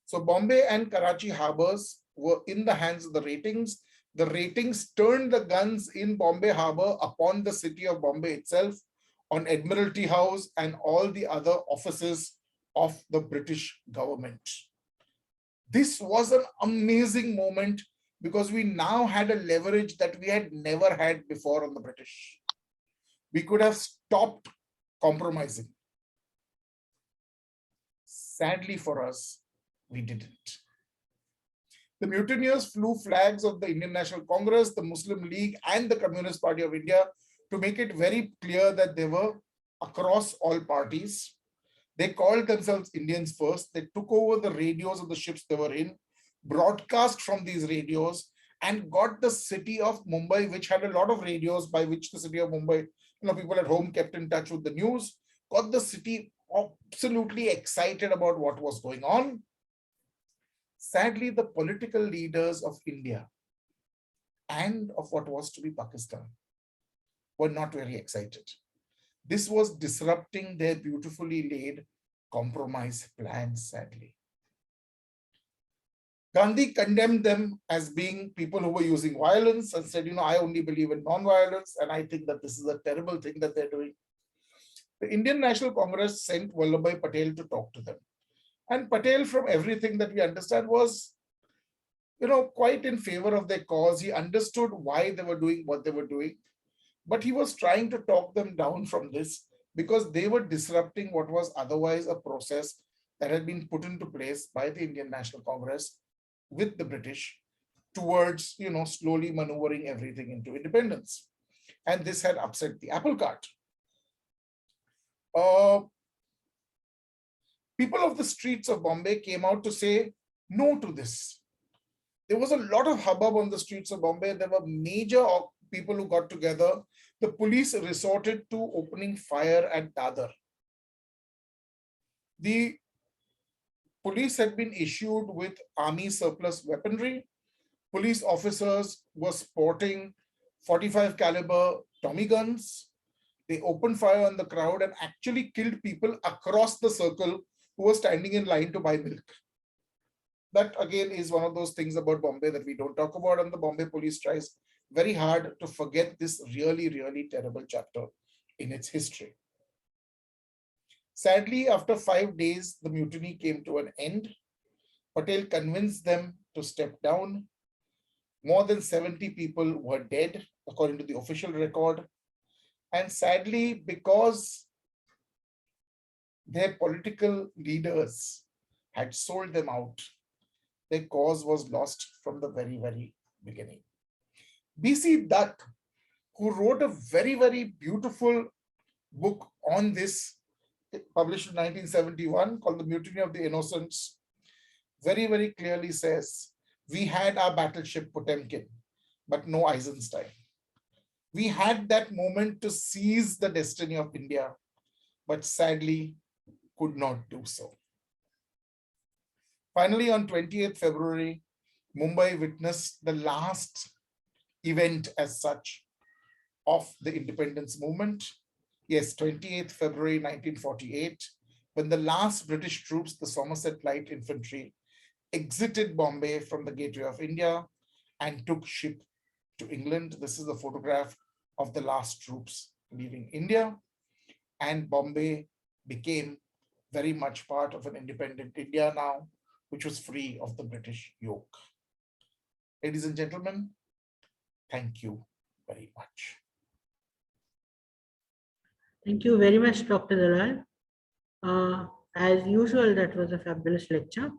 So Bombay and Karachi harbors were in the hands of the ratings. The ratings turned the guns in Bombay harbor upon the city of Bombay itself, on Admiralty House and all the other offices of the British government. This was an amazing moment because we now had a leverage that we had never had before on the British. We could have stopped compromising. Sadly for us, we didn't. The mutineers flew flags of the Indian National Congress, the Muslim League, and the Communist Party of India to make it very clear that they were across all parties. They called themselves Indians first. They took over the radios of the ships they were in, broadcast from these radios, and got the city of Mumbai, which had a lot of radios by which the city of Mumbai, people at home kept in touch with the news, got the city absolutely excited about what was going on. Sadly, the political leaders of India and of what was to be Pakistan were not very excited. This was disrupting their beautifully laid compromise plans, sadly. Gandhi condemned them as being people who were using violence and said, I only believe in non-violence, and I think that this is a terrible thing that they're doing. The Indian National Congress sent Vallabhbhai Patel to talk to them. And Patel, from everything that we understand, was quite in favor of their cause. He understood why they were doing what they were doing, but he was trying to talk them down from this because they were disrupting what was otherwise a process that had been put into place by the Indian National Congress with the British towards, slowly maneuvering everything into independence. And this had upset the apple cart. People of the streets of Bombay came out to say no to this. There was a lot of hubbub on the streets of Bombay. There were major people who got together. The police resorted to opening fire at Dadar. The police had been issued with army surplus weaponry. Police officers were sporting 45 caliber Tommy guns. They opened fire on the crowd and actually killed people across the circle who were standing in line to buy milk. That again is one of those things about Bombay that we don't talk about, and the Bombay police tries very hard to forget this really, really terrible chapter in its history. Sadly, after 5 days, the mutiny came to an end. Patel convinced them to step down. More than 70 people were dead, according to the official record. And sadly, because their political leaders had sold them out, their cause was lost from the very, very beginning. B.C. Dutt, who wrote a very, very beautiful book on this, published in 1971, called The Mutiny of the Innocents, very, very clearly says, we had our battleship Potemkin, but no Eisenstein. We had that moment to seize the destiny of India, but sadly could not do so. Finally, on 28th February, Mumbai witnessed the last event as such of the independence movement. Yes, 28th February 1948, when the last British troops, the Somerset Light Infantry, exited Bombay from the gateway of India and took ship to England. This is a photograph of the last troops leaving India, and Bombay became very much part of an independent India now, which was free of the British yoke. Ladies and gentlemen, thank you very much. Thank you very much, Dr. Dalal. As usual, that was a fabulous lecture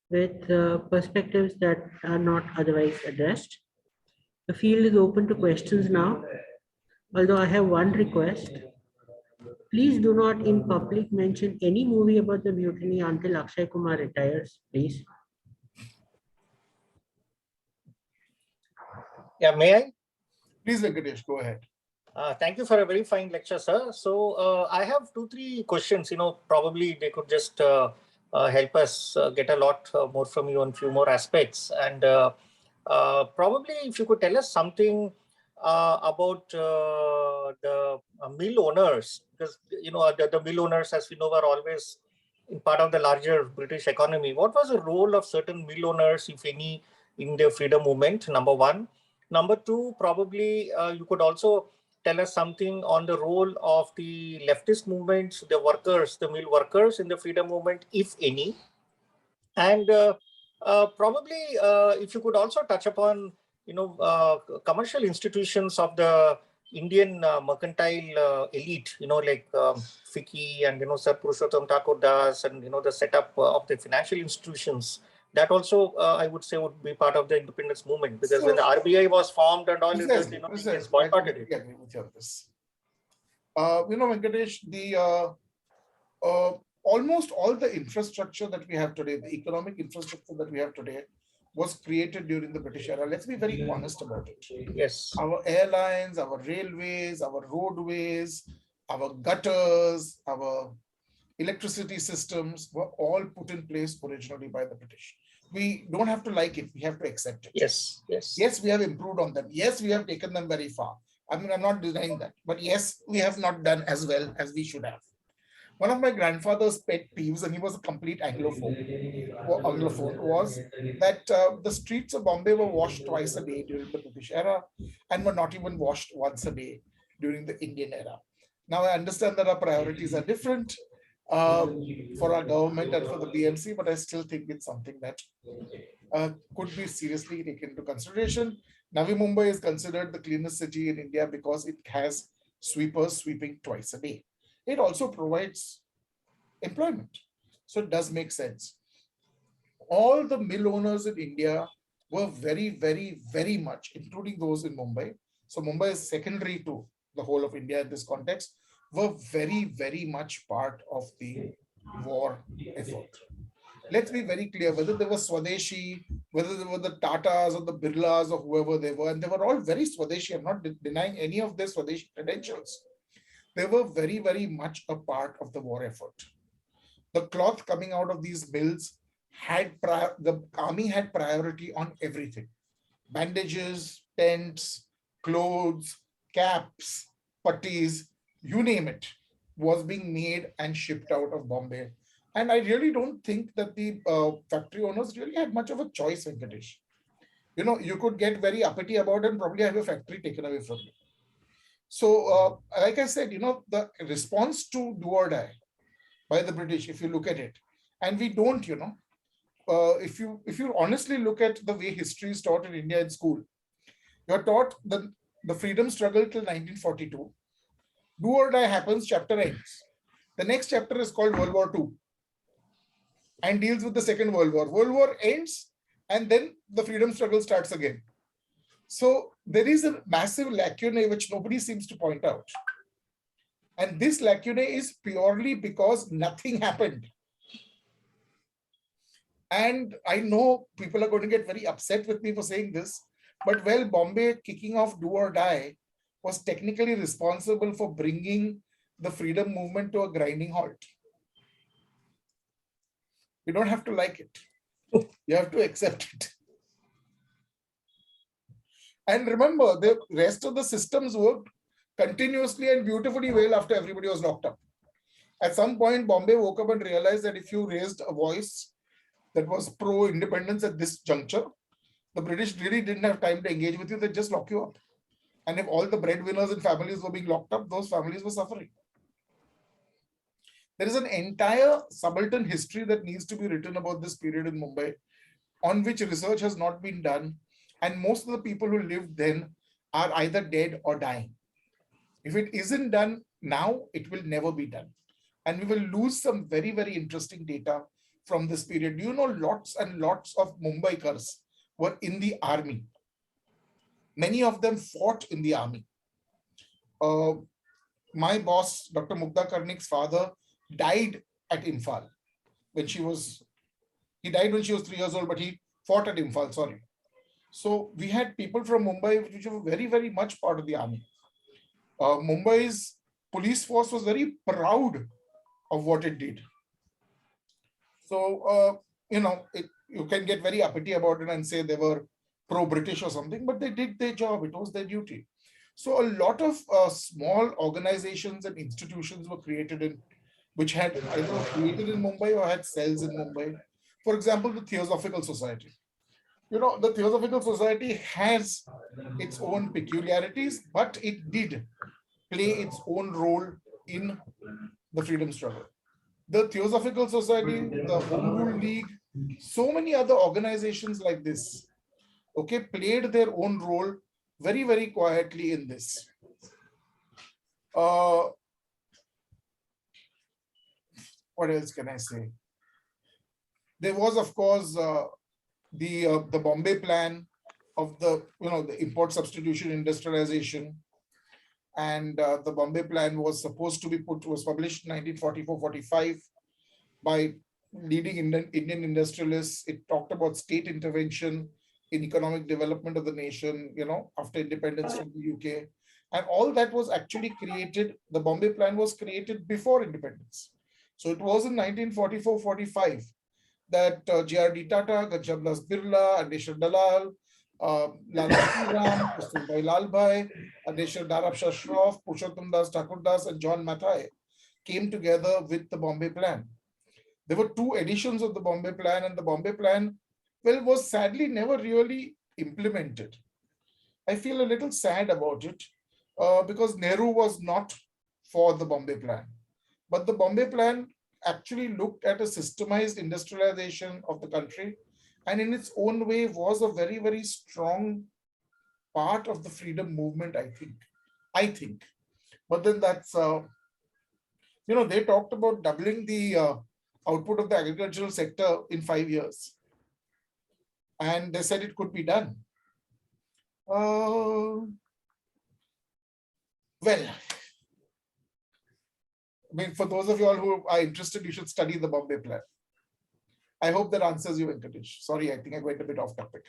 with perspectives that are not otherwise addressed. The field is open to questions now, although I have one request. Please do not in public mention any movie about the mutiny until Akshay Kumar retires, please. Yeah, may I? Please, Venkatesh, go ahead. Thank you for a very fine lecture, sir. So I have 2-3 questions. Probably they could just help us get a lot more from you on few more aspects. And probably if you could tell us something about the mill owners, because the mill owners, as we know, were always in part of the larger British economy. What was the role of certain mill owners, if any, in the freedom movement? Number one. Number two, probably you could also tell us something on the role of the leftist movements, the workers, the mill workers in the freedom movement, if any. And probably if you could also touch upon, commercial institutions of the Indian mercantile elite, like FICCI and, Sir Purushottam Thakur Das, and, the setup of the financial institutions. That also, I would say, would be part of the independence movement, because when the RBI was formed and all, it boycotted it. I agree with you on this. Venkatesh, the almost all the infrastructure that we have today, the economic infrastructure that we have today, was created during the British era. Let's be very honest about it. Yes. Our airlines, our railways, our roadways, our gutters, our electricity systems were all put in place originally by the British. We don't have to like it. We have to accept it. Yes. Yes. Yes, we have improved on them. Yes, we have taken them very far. I mean, I'm not denying that. But yes, we have not done as well as we should have. One of my grandfather's pet peeves, and he was a complete Anglophone, was that the streets of Bombay were washed twice a day during the British era and were not even washed once a day during the Indian era. Now, I understand that our priorities are different for our government and for the BMC, but I still think it's something that could be seriously taken into consideration. Navi Mumbai is considered the cleanest city in India because it has sweepers sweeping twice a day. It also provides employment. So it does make sense. All the mill owners in India were very, very, very much, including those in Mumbai. So Mumbai is secondary to the whole of India in this context, were very, very much part of the war effort. Let's be very clear, whether they were Swadeshi, whether they were the Tatas or the Birlas or whoever they were, and they were all very Swadeshi. I'm not denying any of their Swadeshi credentials. They were very, very much a part of the war effort. The cloth coming out of these mills the army had priority on everything. Bandages, tents, clothes, caps, putties, you name it, was being made and shipped out of Bombay. And I really don't think that the factory owners really had much of a choice, Venkatesh. You know, you could get very uppity about it and probably have your factory taken away from you. So, like I said, you know, the response to do or die by the British, if you look at it, and we don't, you know, if you honestly look at the way history is taught in India in school, you're taught the freedom struggle till 1942. Do or die happens, chapter ends. The next chapter is called World War II and deals with the Second World War. World War ends and then the freedom struggle starts again. So there is a massive lacunae which nobody seems to point out. And this lacunae is purely because nothing happened. And I know people are going to get very upset with me for saying this, but well, Bombay kicking off do or die was technically responsible for bringing the freedom movement to a grinding halt. You don't have to like it. You have to accept it. And remember, the rest of the systems worked continuously and beautifully well after everybody was locked up. At some point, Bombay woke up and realized that if you raised a voice that was pro-independence at this juncture, the British really didn't have time to engage with you. They just lock you up. And if all the breadwinners and families were being locked up, those families were suffering. There is an entire subaltern history that needs to be written about this period in Mumbai, on which research has not been done. And most of the people who lived then are either dead or dying. If it isn't done now, it will never be done. And we will lose some very, very interesting data from this period. Do you know lots and lots of Mumbaikars were in the army? Many of them fought in the army. My boss, Dr. Mugdha Karnik's father, died at Imphal when he died when she was 3 years old, but he fought at Imphal, sorry. So we had people from Mumbai which were very, very much part of the army. Mumbai's police force was very proud of what it did. So, you can get very uppity about it and say they were pro-British or something, but they did their job. It was their duty. So a lot of small organizations and institutions were created which had either created in Mumbai or had cells in Mumbai. For example, the Theosophical Society. You know, the Theosophical Society has its own peculiarities, but it did play its own role in the freedom struggle. The Theosophical Society, the Home Rule League, so many other organizations like this, okay, played their own role very, very quietly in this. What else can I say? There was, of course, the Bombay Plan of the import substitution industrialization, and the Bombay Plan was supposed to be published in 1944-45 by leading Indian industrialists. It talked about state intervention in economic development of the nation, after independence from the UK. And all that was actually created, the Bombay Plan was created before independence. So it was in 1944-45 that J.R.D. Tata, Ghanshyam Das Birla, Andeshwar Dalal, Lala Shriram, Kasturbai Lalbhai, Adeshwar Darabshah Shroff, Purushottam Das Thakurdas, and John Mathai came together with the Bombay Plan. There were two editions of the Bombay Plan, and the Bombay Plan, well, was sadly never really implemented. I feel a little sad about it because Nehru was not for the Bombay Plan. But the Bombay Plan actually looked at a systemized industrialization of the country, and in its own way was a very, very strong part of the freedom movement, I think. But then that's, they talked about doubling the output of the agricultural sector in 5 years. And they said it could be done. Well, I mean, for those of you all who are interested, you should study the Bombay Plan. I hope that answers you, Venkatesh. Sorry, I think I went a bit off topic.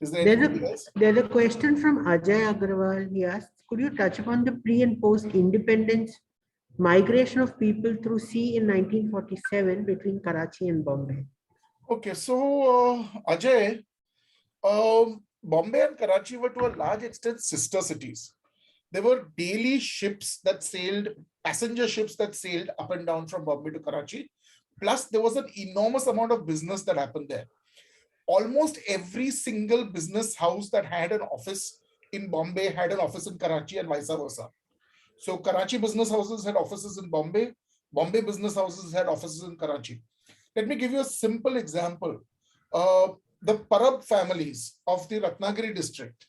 Is there anything else? There's a question from Ajay Agrawal. He asks, could you touch upon the pre and post independence migration of people through sea in 1947 between Karachi and Bombay? Okay, so Ajay, Bombay and Karachi were to a large extent sister cities. There were daily ships that sailed, passenger ships that sailed up and down from Bombay to Karachi. Plus, there was an enormous amount of business that happened there. Almost every single business house that had an office in Bombay had an office in Karachi and vice versa. So Karachi business houses had offices in Bombay. Bombay business houses had offices in Karachi. Let me give you a simple example. The Parab families of the Ratnagiri district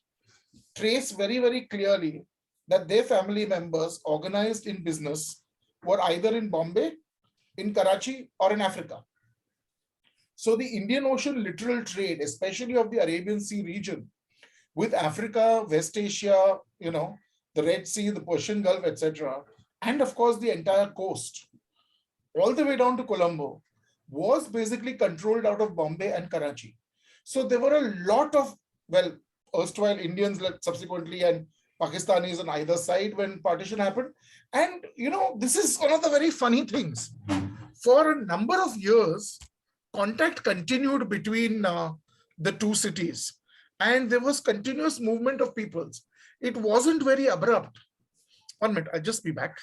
trace very, very clearly that their family members organized in business were either in Bombay, in Karachi, or in Africa. So the Indian Ocean littoral trade, especially of the Arabian Sea region, with Africa, West Asia, the Red Sea, the Persian Gulf, etc., and of course the entire coast, all the way down to Colombo, was basically controlled out of Bombay and Karachi. So there were a lot of, erstwhile Indians subsequently and Pakistanis on either side when partition happened. And, this is one of the very funny things. For a number of years, contact continued between the two cities. And there was continuous movement of peoples. It wasn't very abrupt. 1 minute, I'll just be back.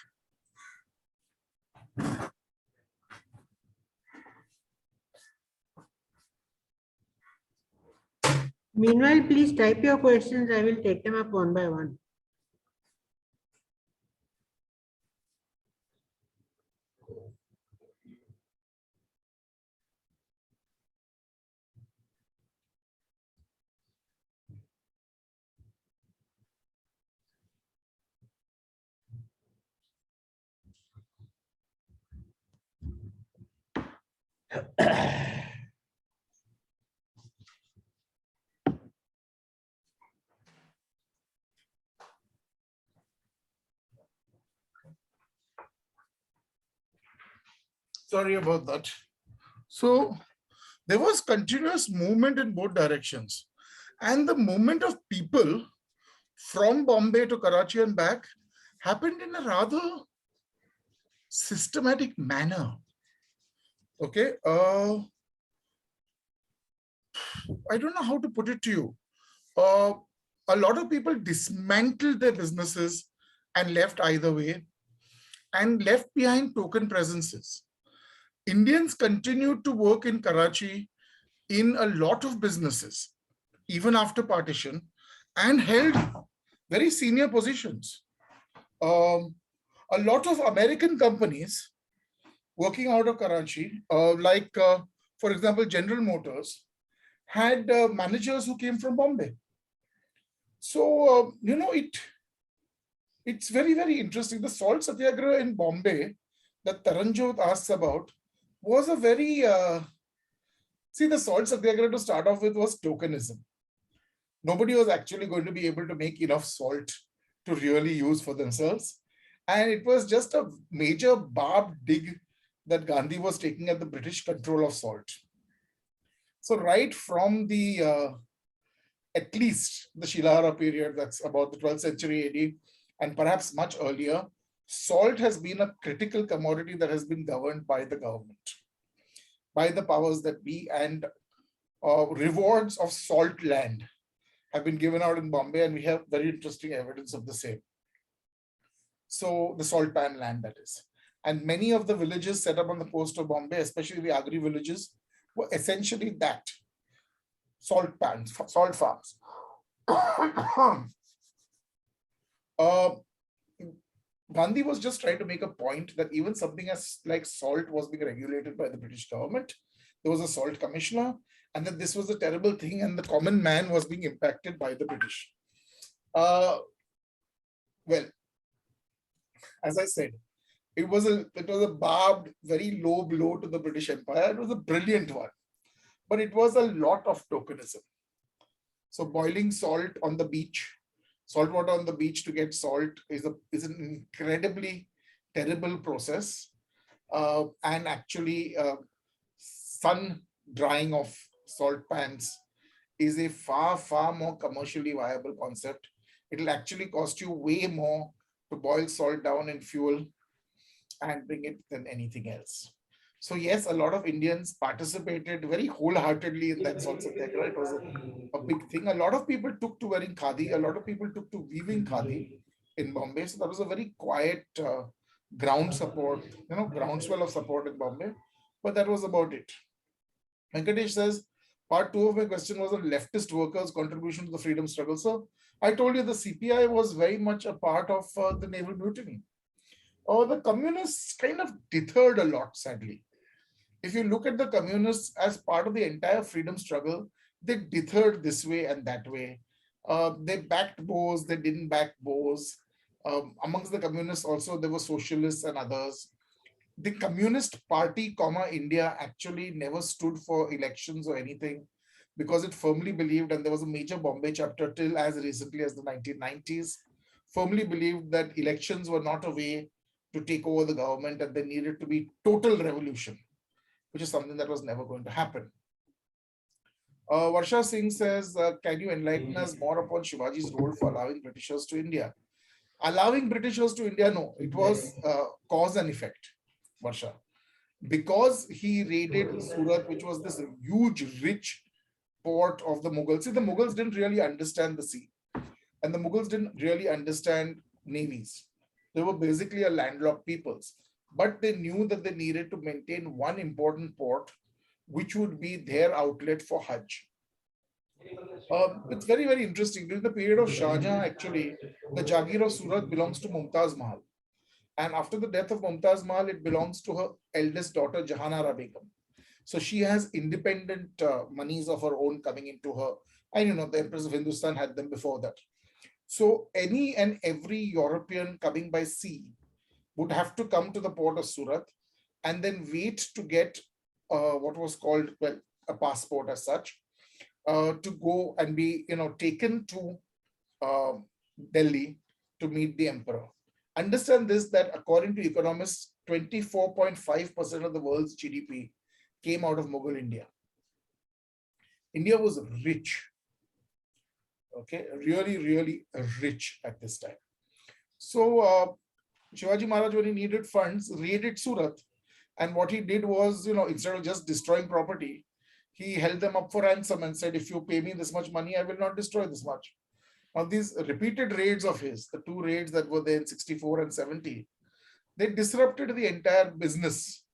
Meanwhile, please type your questions. I will take them up one by one. Sorry about that. So there was continuous movement in both directions. And the movement of people from Bombay to Karachi and back happened in a rather systematic manner. Okay. I don't know how to put it to you. A lot of people dismantled their businesses and left either way and left behind token presences. Indians continued to work in Karachi in a lot of businesses, even after partition, and held very senior positions. A lot of American companies working out of Karachi, for example, General Motors, had managers who came from Bombay. So, it's very, very interesting. The salt satyagraha in Bombay that Taranjot asks about was a very, the salt satyagraha to start off with was tokenism. Nobody was actually going to be able to make enough salt to really use for themselves. And it was just a major barbed dig that Gandhi was taking at the British control of salt. So right from the, at least the Shilahara period, that's about the 12th century AD, and perhaps much earlier, salt has been a critical commodity that has been governed by the government, by the powers that be. And rewards of salt land have been given out in Bombay, and we have very interesting evidence of the same. So the salt pan land, that is. And many of the villages set up on the coast of Bombay, especially the agri villages, were essentially that, salt pans, salt farms. Gandhi was just trying to make a point that even something as like salt was being regulated by the British government. There was a salt commissioner, and that this was a terrible thing, and the common man was being impacted by the British. Well, as I said, it was a barbed, very low blow to the British Empire. It was a brilliant one, but it was a lot of tokenism. So boiling salt on the beach, salt water on the beach to get salt is an incredibly terrible process. And actually, sun drying of salt pans is a far, far more commercially viable concept. It will actually cost you way more to boil salt down in fuel and bring it than anything else. So yes, a lot of Indians participated very wholeheartedly in that salt satyagraha. It was a big thing. A lot of people took to wearing khadi. A lot of people took to weaving khadi in Bombay. So that was a very quiet ground support, groundswell of support in Bombay. But that was about it. Venkatesh says, part 2 of my question was on leftist workers' contribution to the freedom struggle. So I told you the CPI was very much a part of the Naval Mutiny. The communists kind of deterred a lot, sadly. If you look at the communists as part of the entire freedom struggle, they deterred this way and that way. They backed Bose, they didn't back Bose. Amongst the communists also, there were socialists and others. The Communist Party, India actually never stood for elections or anything because it firmly believed, and there was a major Bombay chapter till as recently as the 1990s, firmly believed that elections were not a way to take over the government, and there needed to be total revolution, which is something that was never going to happen. Varsha Singh says, can you enlighten us more upon Shivaji's role for allowing Britishers to India? Allowing Britishers to India, no, it was cause and effect, Varsha. Because he raided Surat, which was this huge, rich port of the Mughals. See, the Mughals didn't really understand the sea, and the Mughals didn't really understand navies. They were basically a landlocked peoples, but they knew that they needed to maintain one important port, which would be their outlet for Hajj. It's very, very interesting. During the period of Shah Jahan, actually, the Jagir of Surat belongs to Mumtaz Mahal. And after the death of Mumtaz Mahal, it belongs to her eldest daughter, Jahanara Begum. So she has independent monies of her own coming into her. And the Empress of Hindustan had them before that. So any and every European coming by sea would have to come to the port of Surat and then wait to get what was called, well, a passport as such, to go and be, taken to Delhi to meet the emperor. Understand this, that according to economists, 24.5% of the world's GDP came out of Mughal India. India was rich. Okay, really, really rich at this time. So Shivaji Maharaj, when he needed funds, raided Surat. And what he did was, instead of just destroying property, he held them up for ransom and said, if you pay me this much money, I will not destroy this much. Now, these repeated raids of his, the 2 raids that were there in 64 and 70, they disrupted the entire business.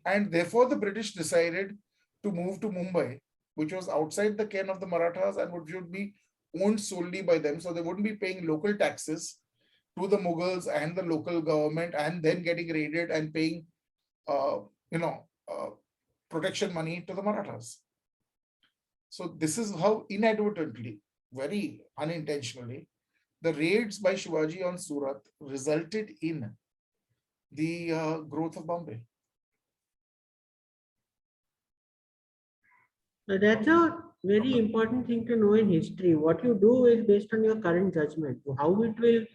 And therefore, the British decided to move to Mumbai, which was outside the ken of the Marathas and which would be owned solely by them. So they wouldn't be paying local taxes to the Mughals and the local government and then getting raided and paying, protection money to the Marathas. So this is how inadvertently, very unintentionally, the raids by Shivaji on Surat resulted in the growth of Bombay. That's a very important thing to know in history. What you do is based on your current judgment. How it will,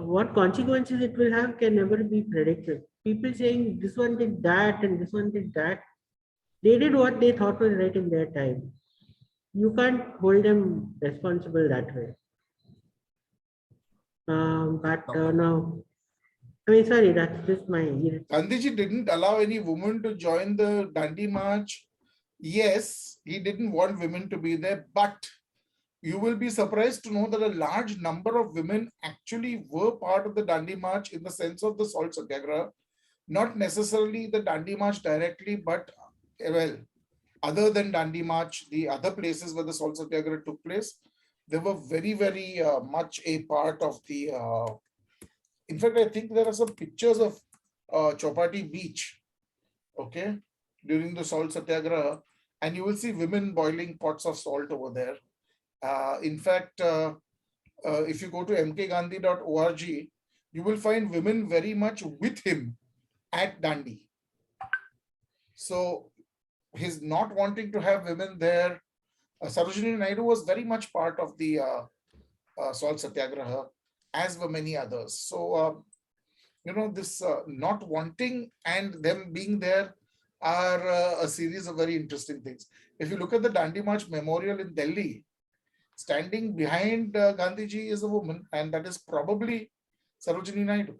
what consequences it will have can never be predicted. People saying this one did that and this one did that, they did what they thought was right in their time. You can't hold them responsible that way. No. I mean, sorry, that's just my... Gandhiji didn't allow any woman to join the Dandi March. Yes, he didn't want women to be there, but you will be surprised to know that a large number of women actually were part of the Dandi March in the sense of the Salt Satyagraha, not necessarily the Dandi March directly, but well, other than Dandi March, the other places where the Salt Satyagraha took place, they were very, very much a part of the. In fact, I think there are some pictures of Chowpatty Beach, okay, during the Salt Satyagraha, and you will see women boiling pots of salt over there. In fact, if you go to mkgandhi.org, you will find women very much with him at Dandi. So his not wanting to have women there, Sarojini Naidu was very much part of the Salt Satyagraha, as were many others. So, this not wanting and them being there are a series of very interesting things. If you look at the Dandi March Memorial in Delhi, standing behind Gandhiji is a woman, and that is probably Sarojini Naidu.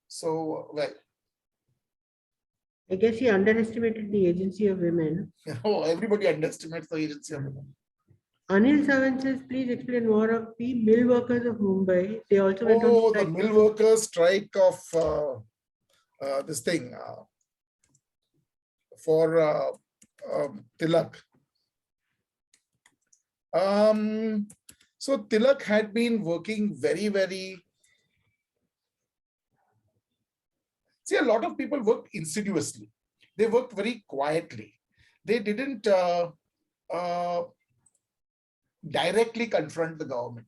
So, well, I guess he underestimated the agency of women. everybody underestimates the agency of women. Anil Savan says, please explain more of the mill workers of Mumbai. They also went on strike. The mill workers strike of this thing for Tilak. So Tilak had been working very, very. See, a lot of people worked insidiously. They worked very quietly. They didn't directly confront the government.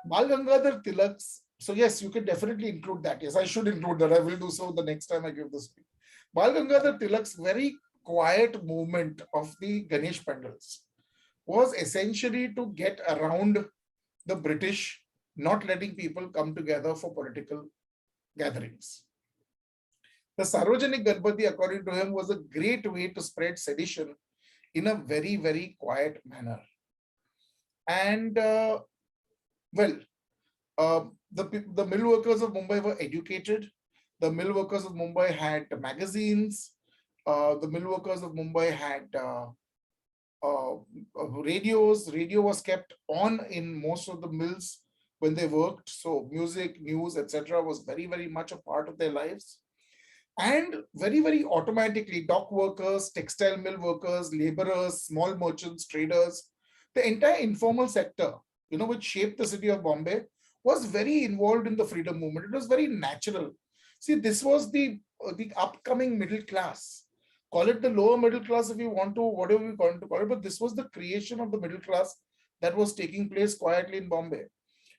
Bal Gangadhar Tilak's, so yes, you can definitely include that. Yes, I should include that. I will do so the next time I give this speech. Bal Gangadhar Tilak's very quiet movement of the Ganesh pandals was essentially to get around the British not letting people come together for political gatherings. The Sarvajanik Ganpati, according to him, was a great way to spread sedition in a very, very quiet manner. And the mill workers of Mumbai were educated. The mill workers of Mumbai had magazines. The mill workers of Mumbai had radios. Radio was kept on in most of the mills when they worked. So music, news, etc. was very, very much a part of their lives. And very, very automatically, dock workers, textile mill workers, laborers, small merchants, traders, the entire informal sector, which shaped the city of Bombay, was very involved in the freedom movement. It was very natural. See, this was the upcoming middle class. Call it the lower middle class if you want to, whatever you want to call it, but this was the creation of the middle class that was taking place quietly in Bombay.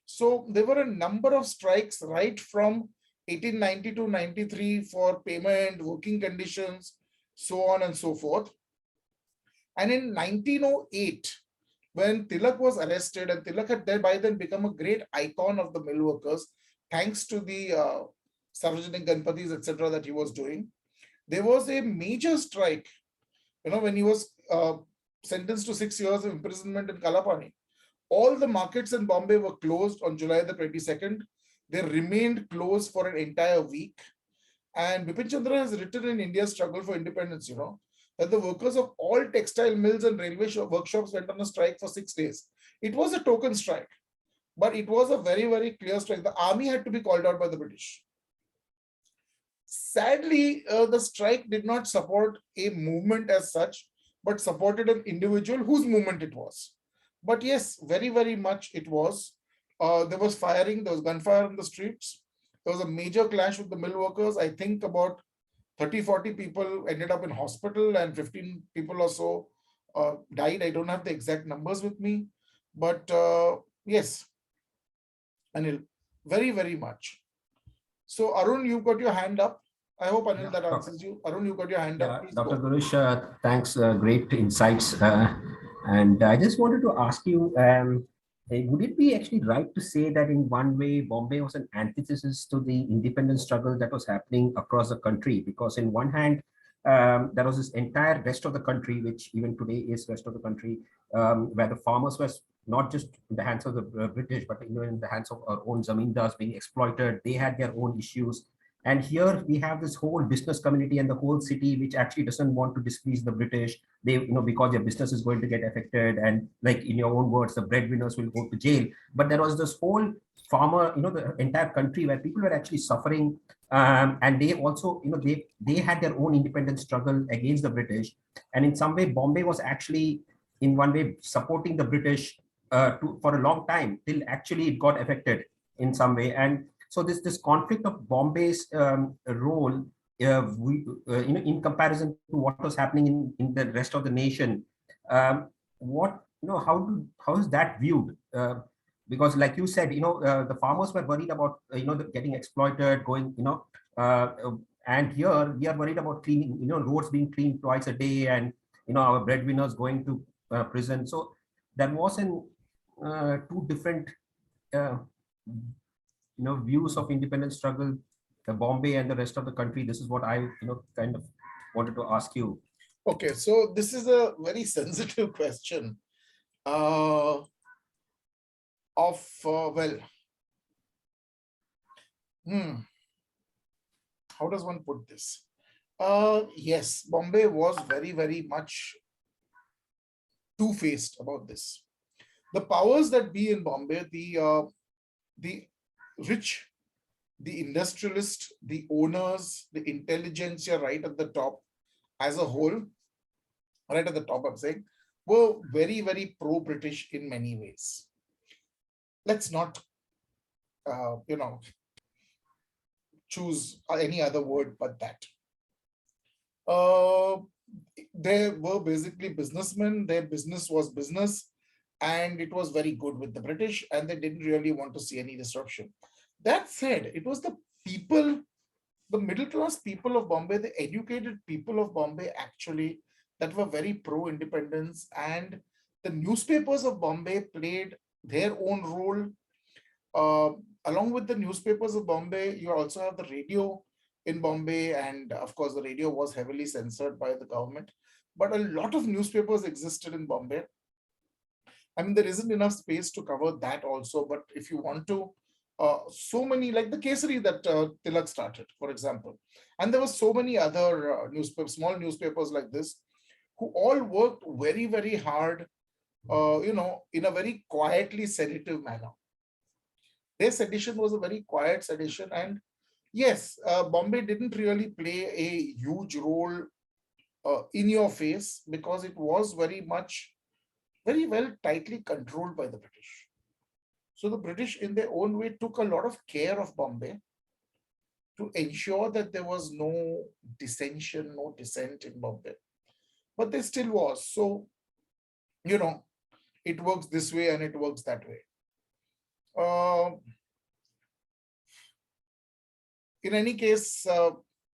So there were a number of strikes right from 1890 to 93 for payment, working conditions, so on and so forth. And in 1908, when Tilak was arrested, and Tilak had by then become a great icon of the mill workers, thanks to the Sarvajanik Ganpatis, etc., that he was doing, there was a major strike, when he was sentenced to 6 years of imprisonment in Kalapani. All the markets in Bombay were closed on July the 22nd. They remained closed for an entire week. And Bipin Chandra has written in India's struggle for independence, that the workers of all textile mills and railway workshops went on a strike for 6 days. It was a token strike, but it was a very, very clear strike. The army had to be called out by the British. Sadly, the strike did not support a movement as such, but supported an individual whose movement it was. But yes, very, very much it was. There was firing, there was gunfire in the streets. There was a major clash with the mill workers. I think about 30-40 people ended up in hospital and 15 people or so died. I don't have the exact numbers with me, but yes, Anil, very, very much. So Arun, you've got your hand up. I hope, Anil, that answers you. Arun, you got your hand up. Please Dr. Gurush, thanks. Great insights. And I just wanted to ask you, would it be actually right to say that in one way, Bombay was an antithesis to the independence struggle that was happening across the country? Because in one hand, there was this entire rest of the country, which even today is rest of the country, where the farmers were not just in the hands of the British, but even in the hands of our own zamindars being exploited. They had their own issues. And here we have this whole business community and the whole city, which actually doesn't want to displease the British. They, because their business is going to get affected. And like in your own words, the breadwinners will go to jail. But there was this whole farmer, the entire country where people were actually suffering. And they also, they had their own independence struggle against the British. And in some way, Bombay was actually, in one way, supporting the British for a long time till actually it got affected in some way. And so this conflict of Bombay's role, in comparison to what was happening in the rest of the nation, how is that viewed? Because, like you said, the farmers were worried about getting exploited, uh, and here we are worried about cleaning, roads being cleaned twice a day, and our breadwinners going to prison. So there was two different uh, views of independence struggle, the Bombay and the rest of the country. This is what I kind of wanted to ask you. Okay, so this is a very sensitive question well, how does one put this? Yes, Bombay was very, very much two-faced about this. The powers that be in Bombay, the rich, the industrialist, the owners, the intelligentsia right at the top as a whole, right at the top, I'm saying, were very, very pro-British in many ways. Let's not, choose any other word but that. They were basically businessmen. Their business was business, and it was very good with the British, and they didn't really want to see any disruption. That said, it was the people, the middle class people of Bombay, the educated people of Bombay actually, that were very pro-independence, and the newspapers of Bombay played their own role. Along with the newspapers of Bombay, you also have the radio in Bombay, and of course the radio was heavily censored by the government, but a lot of newspapers existed in Bombay. I mean, there isn't enough space to cover that also, but if you want to, so many, like the Kesari that Tilak started, for example, and there were so many other small newspapers like this, who all worked very, very hard, in a very quietly sedative manner. Their sedition was a very quiet sedition, and yes, Bombay didn't really play a huge role in your face, because it was very well tightly controlled by the British. So the British in their own way took a lot of care of Bombay to ensure that there was no dissension, no dissent in Bombay. But there still was. So, it works this way and it works that way. In any case,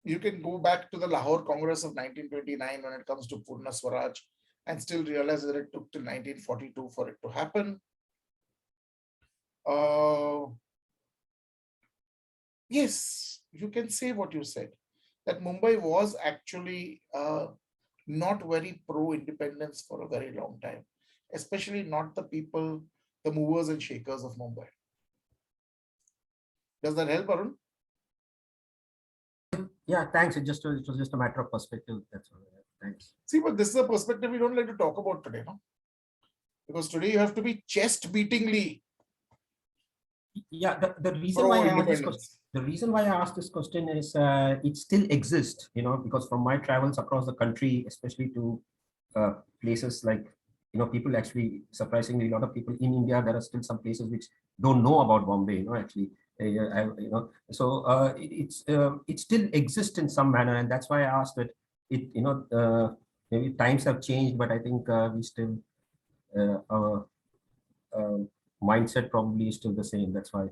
you can go back to the Lahore Congress of 1929 when it comes to Purna Swaraj, and still realize that it took till 1942 for it to happen. Yes, you can say what you said, that Mumbai was actually not very pro-independence for a very long time, especially not the people, the movers and shakers of Mumbai. Does that help, Arun? Yeah, thanks. It was just a matter of perspective. That's all. Thanks. See, but this is a perspective we don't like to talk about today, no? Because today you have to be chest-beatingly. Yeah, the reason why I asked this question, the reason why I asked this question is it still exists, because from my travels across the country, especially to places like, people actually, surprisingly, a lot of people in India, there are still some places which don't know about Bombay, actually. So it still exists in some manner, and that's why I asked that. Maybe times have changed, but I think we still our mindset probably is still the same. That's why.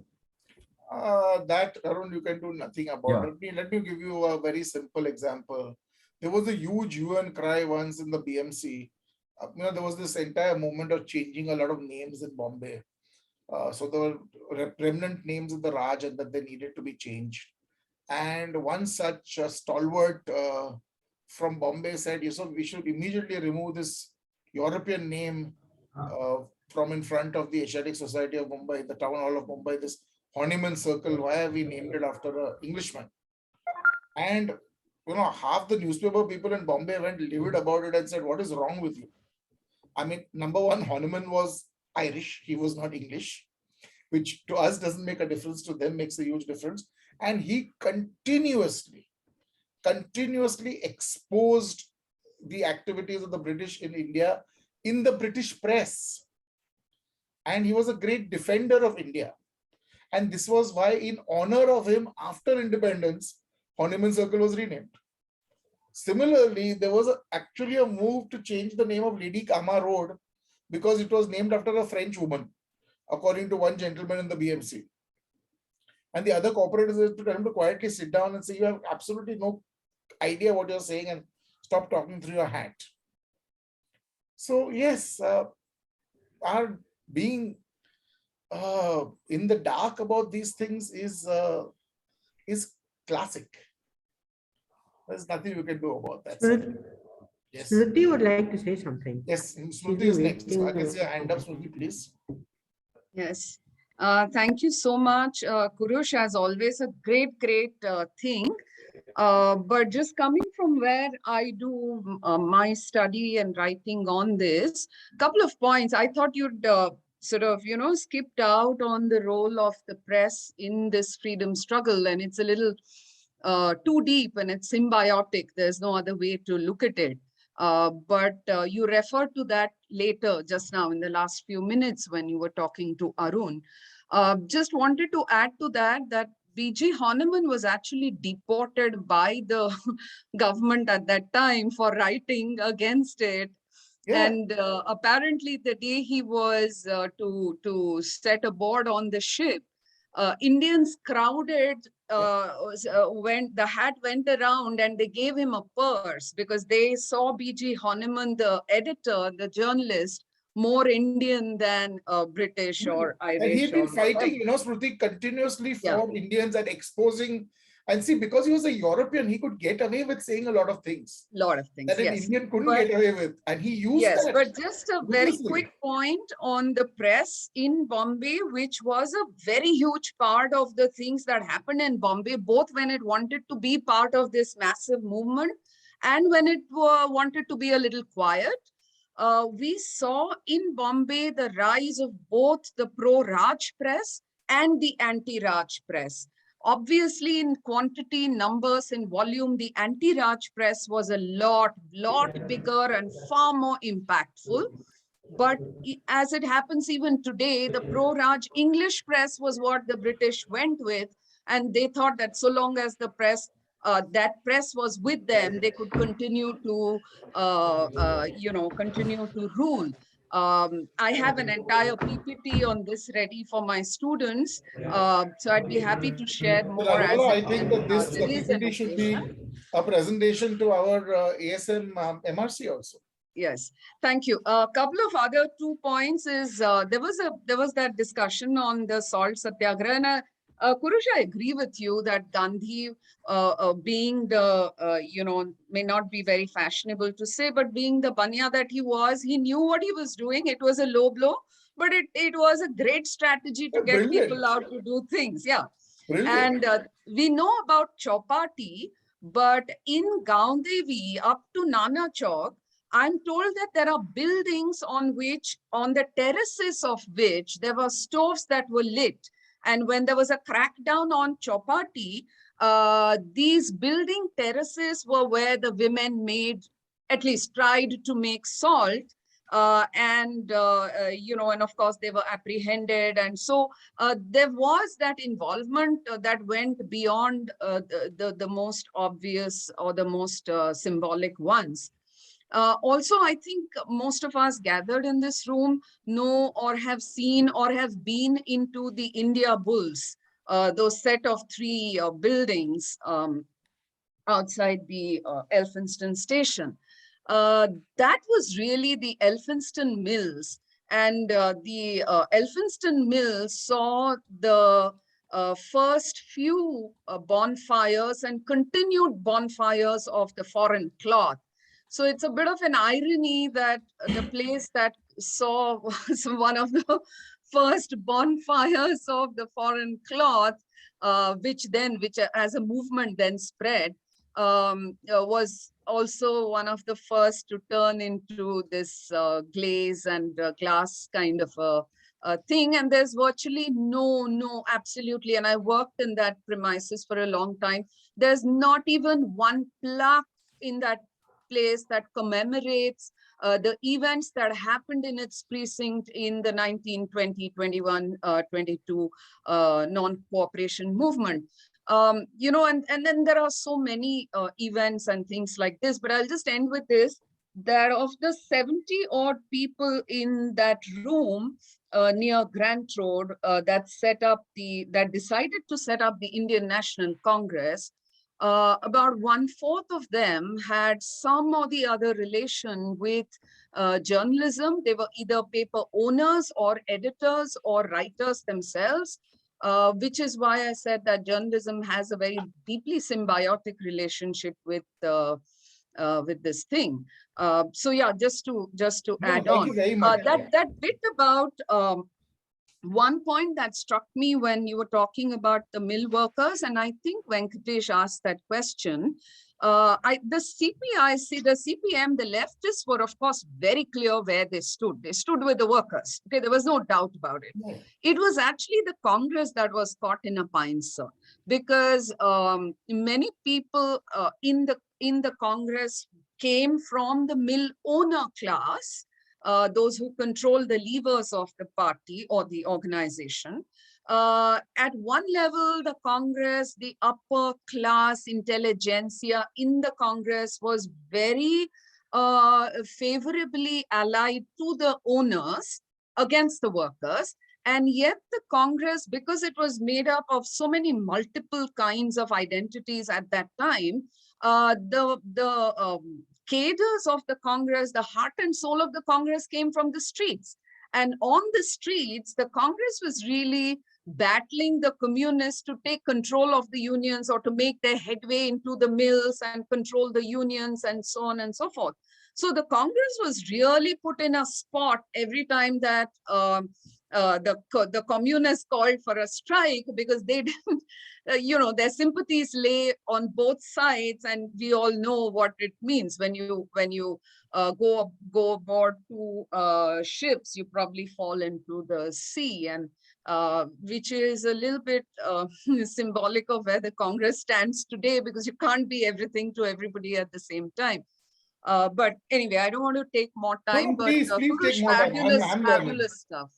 That, Arun, you can do nothing about it. Let me give you a very simple example. There was a huge UN cry once in the BMC. There was this entire movement of changing a lot of names in Bombay. So there were remnant names in the Raj, and that they needed to be changed. And one such stalwart from Bombay said, we should immediately remove this European name from in front of the Asiatic Society of Mumbai, the town hall of Mumbai, this Horniman Circle. Why have we named it after an Englishman? And half the newspaper people in Bombay went livid about it and said, "What is wrong with you?" I mean, number one, Hahnemann was Irish; he was not English, which to us doesn't make a difference. To them, makes a huge difference. And he continuously exposed the activities of the British in India in the British press. And he was a great defender of India. And this was why, in honor of him, after independence, Hahnemann Circle was renamed. Similarly, there was actually a move to change the name of Lady Cama Road because it was named after a French woman, according to one gentleman in the BMC. And the other corporators had to tell him to quietly sit down and say, "You have absolutely no idea what you're saying and stop talking through your hat." So yes, our being in the dark about these things is classic. There's nothing you can do about that. Yes. Smriti would like to say something. Yes, Smriti is next. I can see your hand up, Smriti, please. Yes. Thank you so much, Kurush, as always, a great thing. But just coming from where I do my study and writing on this, couple of points. I thought you'd sort of, skipped out on the role of the press in this freedom struggle. And it's a little too deep and it's symbiotic. There's no other way to look at it. But you referred to that later, just now in the last few minutes when you were talking to Arun. Just wanted to add to that B.G. Hahnemann was actually deported by the government at that time for writing against it. Yeah. And apparently the day he was to set aboard on the ship, Indians crowded when the hat went around and they gave him a purse because they saw B.G. Hahnemann, the editor, the journalist, more Indian than British or Irish. And he'd been fighting, Smriti, continuously for Indians and exposing. And see, because he was a European, he could get away with saying a lot of things. That an Indian couldn't get away with. And he used that. Yes, but just a very quick point on the press in Bombay, which was a very huge part of the things that happened in Bombay, both when it wanted to be part of this massive movement and when it wanted to be a little quiet. We saw in Bombay the rise of both the pro-Raj press and the anti-Raj press. Obviously, in quantity, numbers, and volume, the anti-Raj press was a lot bigger and far more impactful. But as it happens even today, the pro-Raj English press was what the British went with. And they thought that so long as the press, that press was with them, they could continue to, continue to rule. I have an entire PPT on this ready for my students. So I'd be happy to share more. I think that this PPT should be a presentation to our ASM MRC also. Yes, thank you. A couple of other 2 points is there was that discussion on the salt satyagraha. And Kurush, I agree with you that Gandhi, being the, may not be very fashionable to say, but being the banya that he was, he knew what he was doing. It was a low blow, but it was a great strategy to get people out to do things. Yeah. Brilliant. And we know about Chowpatty, but in Gaon Devi up to Nana Chowk, I'm told that there are buildings on the terraces of which there were stoves that were lit. And when there was a crackdown on Chowpatty, these building terraces were where the women at least tried to make salt. And of course they were apprehended. And so there was that involvement that went beyond the most obvious or the most symbolic ones. Also, I think most of us gathered in this room know or have seen or have been into the India Bulls, those set of 3 buildings outside the Elfinston station. That was really the Elfinston Mills. And the Elfinston Mills saw the first few bonfires and continued bonfires of the foreign cloth. So it's a bit of an irony that the place that saw was one of the first bonfires of the foreign cloth, which as a movement then spread. was also one of the first to turn into this glaze and glass kind of a thing. And there's virtually no, absolutely. And I worked in that premises for a long time. There's not even one plaque in that place that commemorates the events that happened in its precinct in the 1920, 21, 22 non-cooperation movement. And then there are so many events and things like this, but I'll just end with this, that of the 70 odd people in that room near Grant Road that decided to set up the Indian National Congress, about 1/4 of them had some or the other relation with journalism. They were either paper owners or editors or writers themselves. Which is why I said that journalism has a very deeply symbiotic relationship with this thing. So yeah, just to add thank on you very much. that bit about one point that struck me when you were talking about the mill workers, and I think Venkatesh asked that question. The CPM, the leftists were, of course, very clear where they stood. They stood with the workers. Okay, there was no doubt about it. Yeah. It was actually the Congress that was caught in a pincer, because many people in the Congress came from the mill owner class, those who control the levers of the party or the organization. At one level, the Congress, the upper class intelligentsia in the Congress was very favorably allied to the owners against the workers. And yet the Congress, because it was made up of so many multiple kinds of identities at that time, the cadres of the Congress, the heart and soul of the Congress came from the streets. And on the streets, the Congress was really battling the communists to take control of the unions or to make their headway into the mills and control the unions and so on and so forth. So the Congress was really put in a spot every time that the communists called for a strike, because they didn't, their sympathies lay on both sides, and we all know what it means when you go aboard two ships, you probably fall into the sea, and which is a little bit symbolic of where the Congress stands today, because you can't be everything to everybody at the same time. But anyway, I don't want to take more time. Please take more time. I'm Fabulous stuff.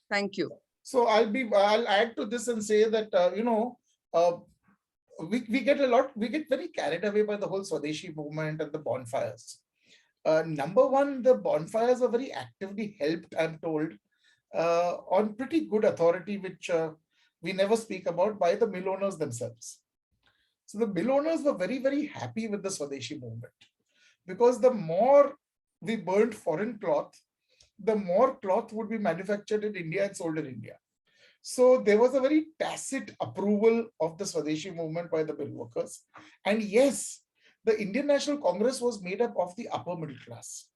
Thank you. So I'll add to this and say that we get very carried away by the whole Swadeshi movement and the bonfires. Number one, the bonfires are very actively helped, I'm told, on pretty good authority, which we never speak about, by the mill owners themselves. So the mill owners were very, very happy with the Swadeshi movement, because the more we burnt foreign cloth, the more cloth would be manufactured in India and sold in India. So there was a very tacit approval of the Swadeshi movement by the mill workers. And yes, the Indian National Congress was made up of the upper middle class.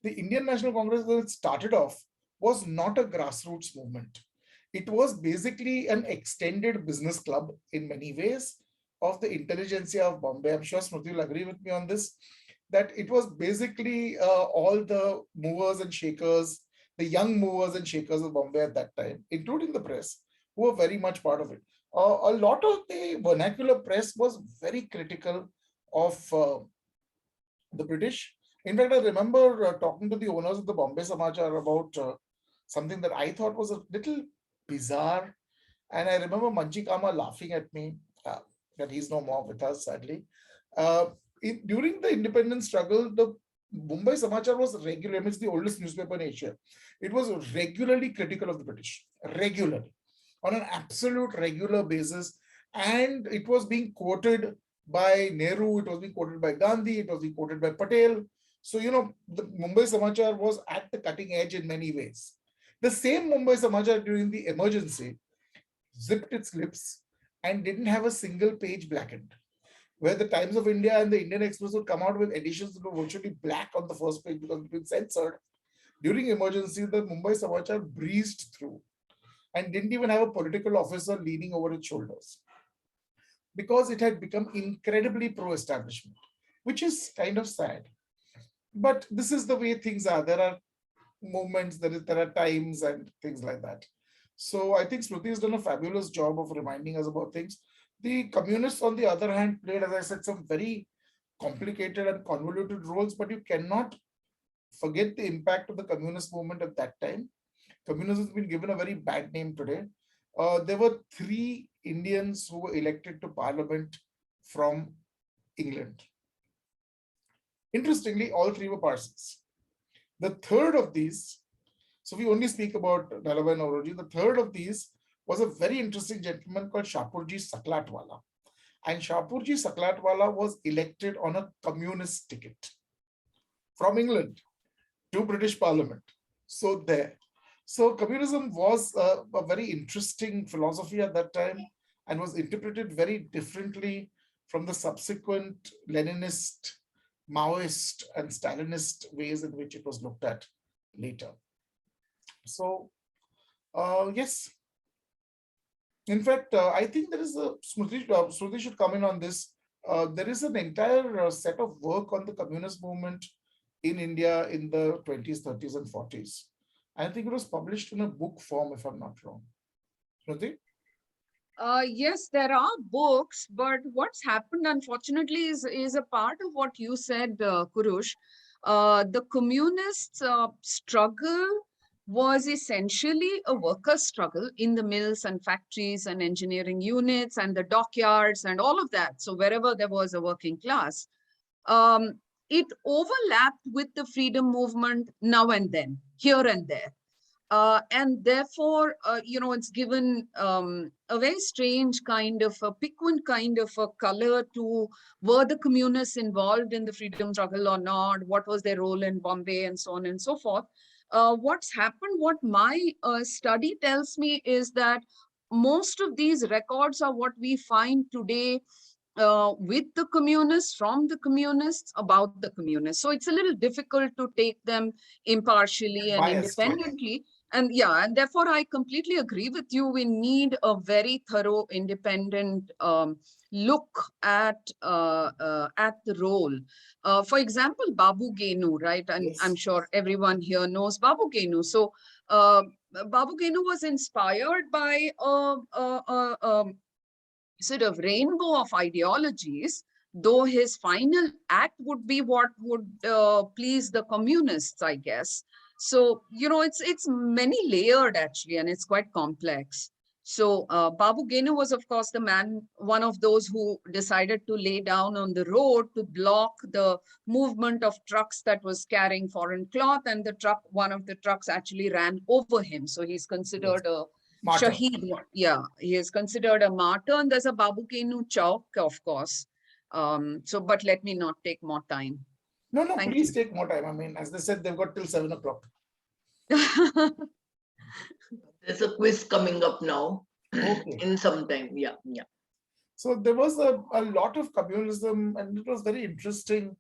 The Indian National Congress, when it started off, was not a grassroots movement. It was basically an extended business club in many ways of the intelligentsia of Bombay. I'm sure Smriti will agree with me on this, that it was basically all the movers and shakers, the young movers and shakers of Bombay at that time, including the press, who were very much part of it. A lot of the vernacular press was very critical of the British. In fact, I remember talking to the owners of the Bombay Samachar about something that I thought was a little bizarre. And I remember Manchi Cama laughing at me, that he's no more with us, sadly. During the independence struggle, the Mumbai Samachar was regular. It's the oldest newspaper in Asia. It was regularly critical of the British, regularly, on an absolute regular basis. And it was being quoted by Nehru, it was being quoted by Gandhi, it was being quoted by Patel. So, the Mumbai Samachar was at the cutting edge in many ways. The same Mumbai Samachar during the emergency zipped its lips and didn't have a single page blackened, where the Times of India and the Indian Express would come out with editions that were virtually black on the first page because it's been censored. During emergency, the Mumbai Samachar breezed through and didn't even have a political officer leaning over its shoulders. because it had become incredibly pro-establishment, which is kind of sad. But this is the way things are. There are moments, there are times and things like that. So I think Smriti has done a fabulous job of reminding us about things. The communists, on the other hand, played, as I said, some very complicated and convoluted roles, but you cannot forget the impact of the communist movement at that time. Communism has been given a very bad name today. There were 3 Indians who were elected to parliament from England. Interestingly, all 3 were Parsons. The third of these, so we only speak about Rajabai and Naoroji, the third of these was a very interesting gentleman called Shakurji Salatwala. And Shakurji Salatwala was elected on a communist ticket from England to British Parliament. So there. So communism was a very interesting philosophy at that time and was interpreted very differently from the subsequent Leninist, Maoist and Stalinist ways in which it was looked at later. So, yes. In fact, I think there is a, Smriti should come in on this. There is an entire set of work on the communist movement in India in the 20s, 30s and 40s. I think it was published in a book form, if I'm not wrong. Smriti? Yes, there are books, but what's happened, unfortunately, is a part of what you said, Kurush. The communists' struggle was essentially a worker struggle in the mills and factories and engineering units and the dockyards and all of that. So wherever there was a working class, it overlapped with the freedom movement now and then, here and there. And therefore, it's given a very strange kind of a piquant kind of a color to were the communists involved in the freedom struggle or not, what was their role in Bombay and so on and so forth. What's happened, what my study tells me is that most of these records are what we find today with the communists, from the communists, about the communists. So it's a little difficult to take them impartially and Biased, independently. And yeah, and therefore I completely agree with you. We need a very thorough, independent look at the role. For example, Babu Genu, right? And Yes. I'm sure everyone here knows Babu Genu. So Babu Genu was inspired by sort of rainbow of ideologies, though his final act would be what would please the communists, I guess. So, it's many layered actually, and it's quite complex. So Babu Genu was, of course, the man, one of those who decided to lay down on the road to block the movement of trucks that was carrying foreign cloth, and one of the trucks actually ran over him. So he's considered a Martyr. Shaheed. Yeah, he is considered a martyr, and there's a Babu Genu Chowk, of course. But let me not take more time. No, Thank please you. take more time. I mean, as they said, they've got till 7 o'clock. There's a quiz coming up now. Okay. In some time. Yeah. So there was a lot of communism, and it was very interesting.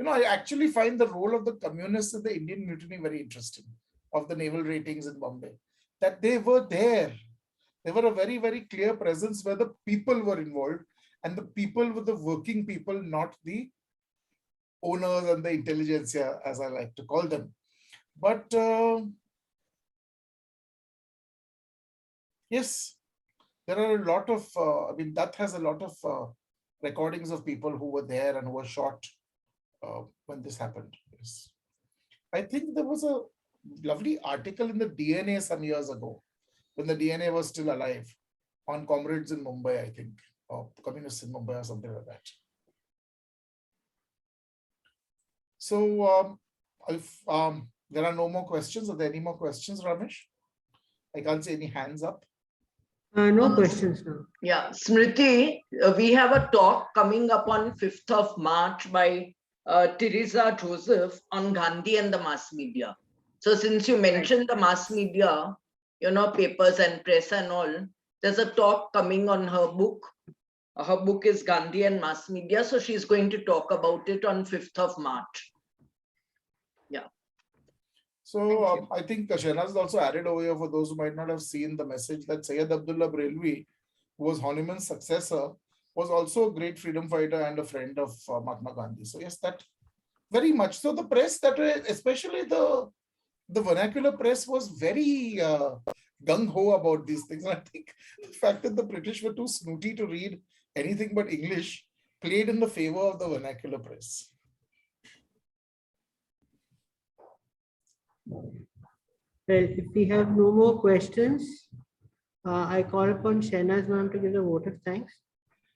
I actually find the role of the communists in the Indian Mutiny very interesting, of the naval ratings in Bombay, that they were there. They were a very, very clear presence where the people were involved, and the people were the working people, not the owners and the intelligentsia, as I like to call them. But yes, there are a lot of, that has a lot of recordings of people who were there and who were shot when this happened. Yes. I think there was a lovely article in the DNA some years ago, when the DNA was still alive, on comrades in Mumbai, I think, or communists in Mumbai or something like that. So if there are no more questions, are there any more questions, Ramesh? I can't see any hands up. No questions now. Yeah, Smriti, we have a talk coming up on 5th of March by Teresa Joseph on Gandhi and the mass media. So since you mentioned the mass media, papers and press and all, there's a talk coming on her book. Her book is Gandhi and mass media. So she's going to talk about it on 5th of March. Yeah. So I think Shehnaz also added over here, for those who might not have seen the message, that Syed Abdullah Brelvi, who was Honiman's successor, was also a great freedom fighter and a friend of Mahatma Gandhi. So yes, that very much. So the press, that especially the vernacular press, was very gung-ho about these things. And I think the fact that the British were too snooty to read anything but English played in the favor of the vernacular press. Well, if we have no more questions, I call upon Shehnaz ma'am to give the vote of thanks.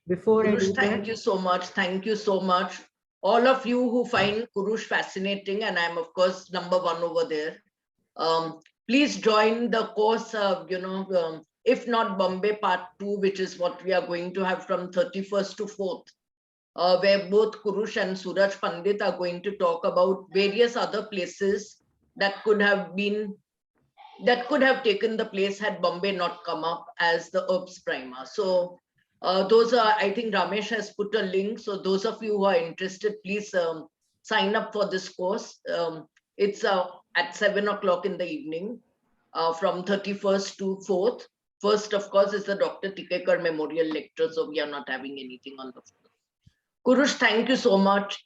Before I do Kurush, that, thank you so much. Thank you so much. All of you who find Kurush fascinating, and I'm of course #1 over there. Please join the course of, if not Bombay Part 2, which is what we are going to have from 31st to 4th, where both Kurush and Suraj Pandit are going to talk about various other places that could have taken the place had Bombay not come up as the Urbs Prima. So those are, I think Ramesh has put a link. So those of you who are interested, please sign up for this course. It's at 7 o'clock in the evening from 31st to 4th. First, of course, is the Dr. Tikekar Memorial Lecture. So we are not having anything on the 4th. Kurush, thank you so much.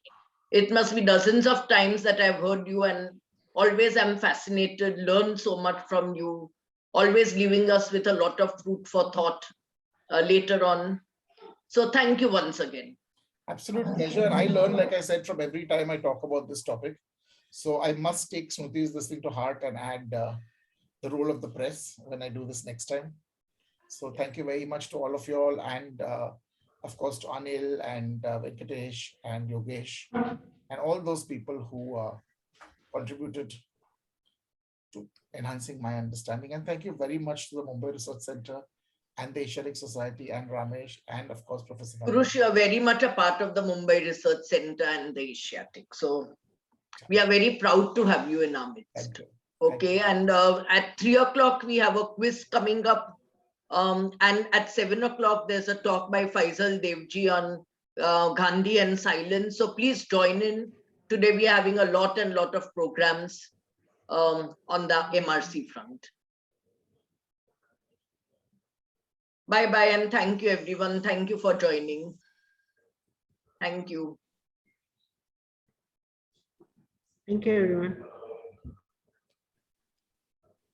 It must be dozens of times that I've heard you, and always I'm fascinated, learn so much from you, always leaving us with a lot of food for thought later on. So thank you once again. Absolute pleasure. And I learn, like I said, from every time I talk about this topic. So I must take Smriti's this thing to heart and add the role of the press when I do this next time. So thank you very much to all of you all, and of course to Anil and Venkatesh and Yogesh and all those people who contributed to enhancing my understanding. And thank you very much to the Mumbai Research Center and the Asiatic Society and Ramesh and of course Professor Kurush, you are very much a part of the Mumbai Research Center and the Asiatic. So we are very proud to have you in our midst. Thank you. Okay, and at 3 o'clock we have a quiz coming up. And at 7 o'clock, there's a talk by Faisal Devji on Gandhi and silence. So please join in. Today we are having a lot of programs on the MRC front. Bye-bye, and thank you, everyone. Thank you for joining. Thank you. thank you, everyone.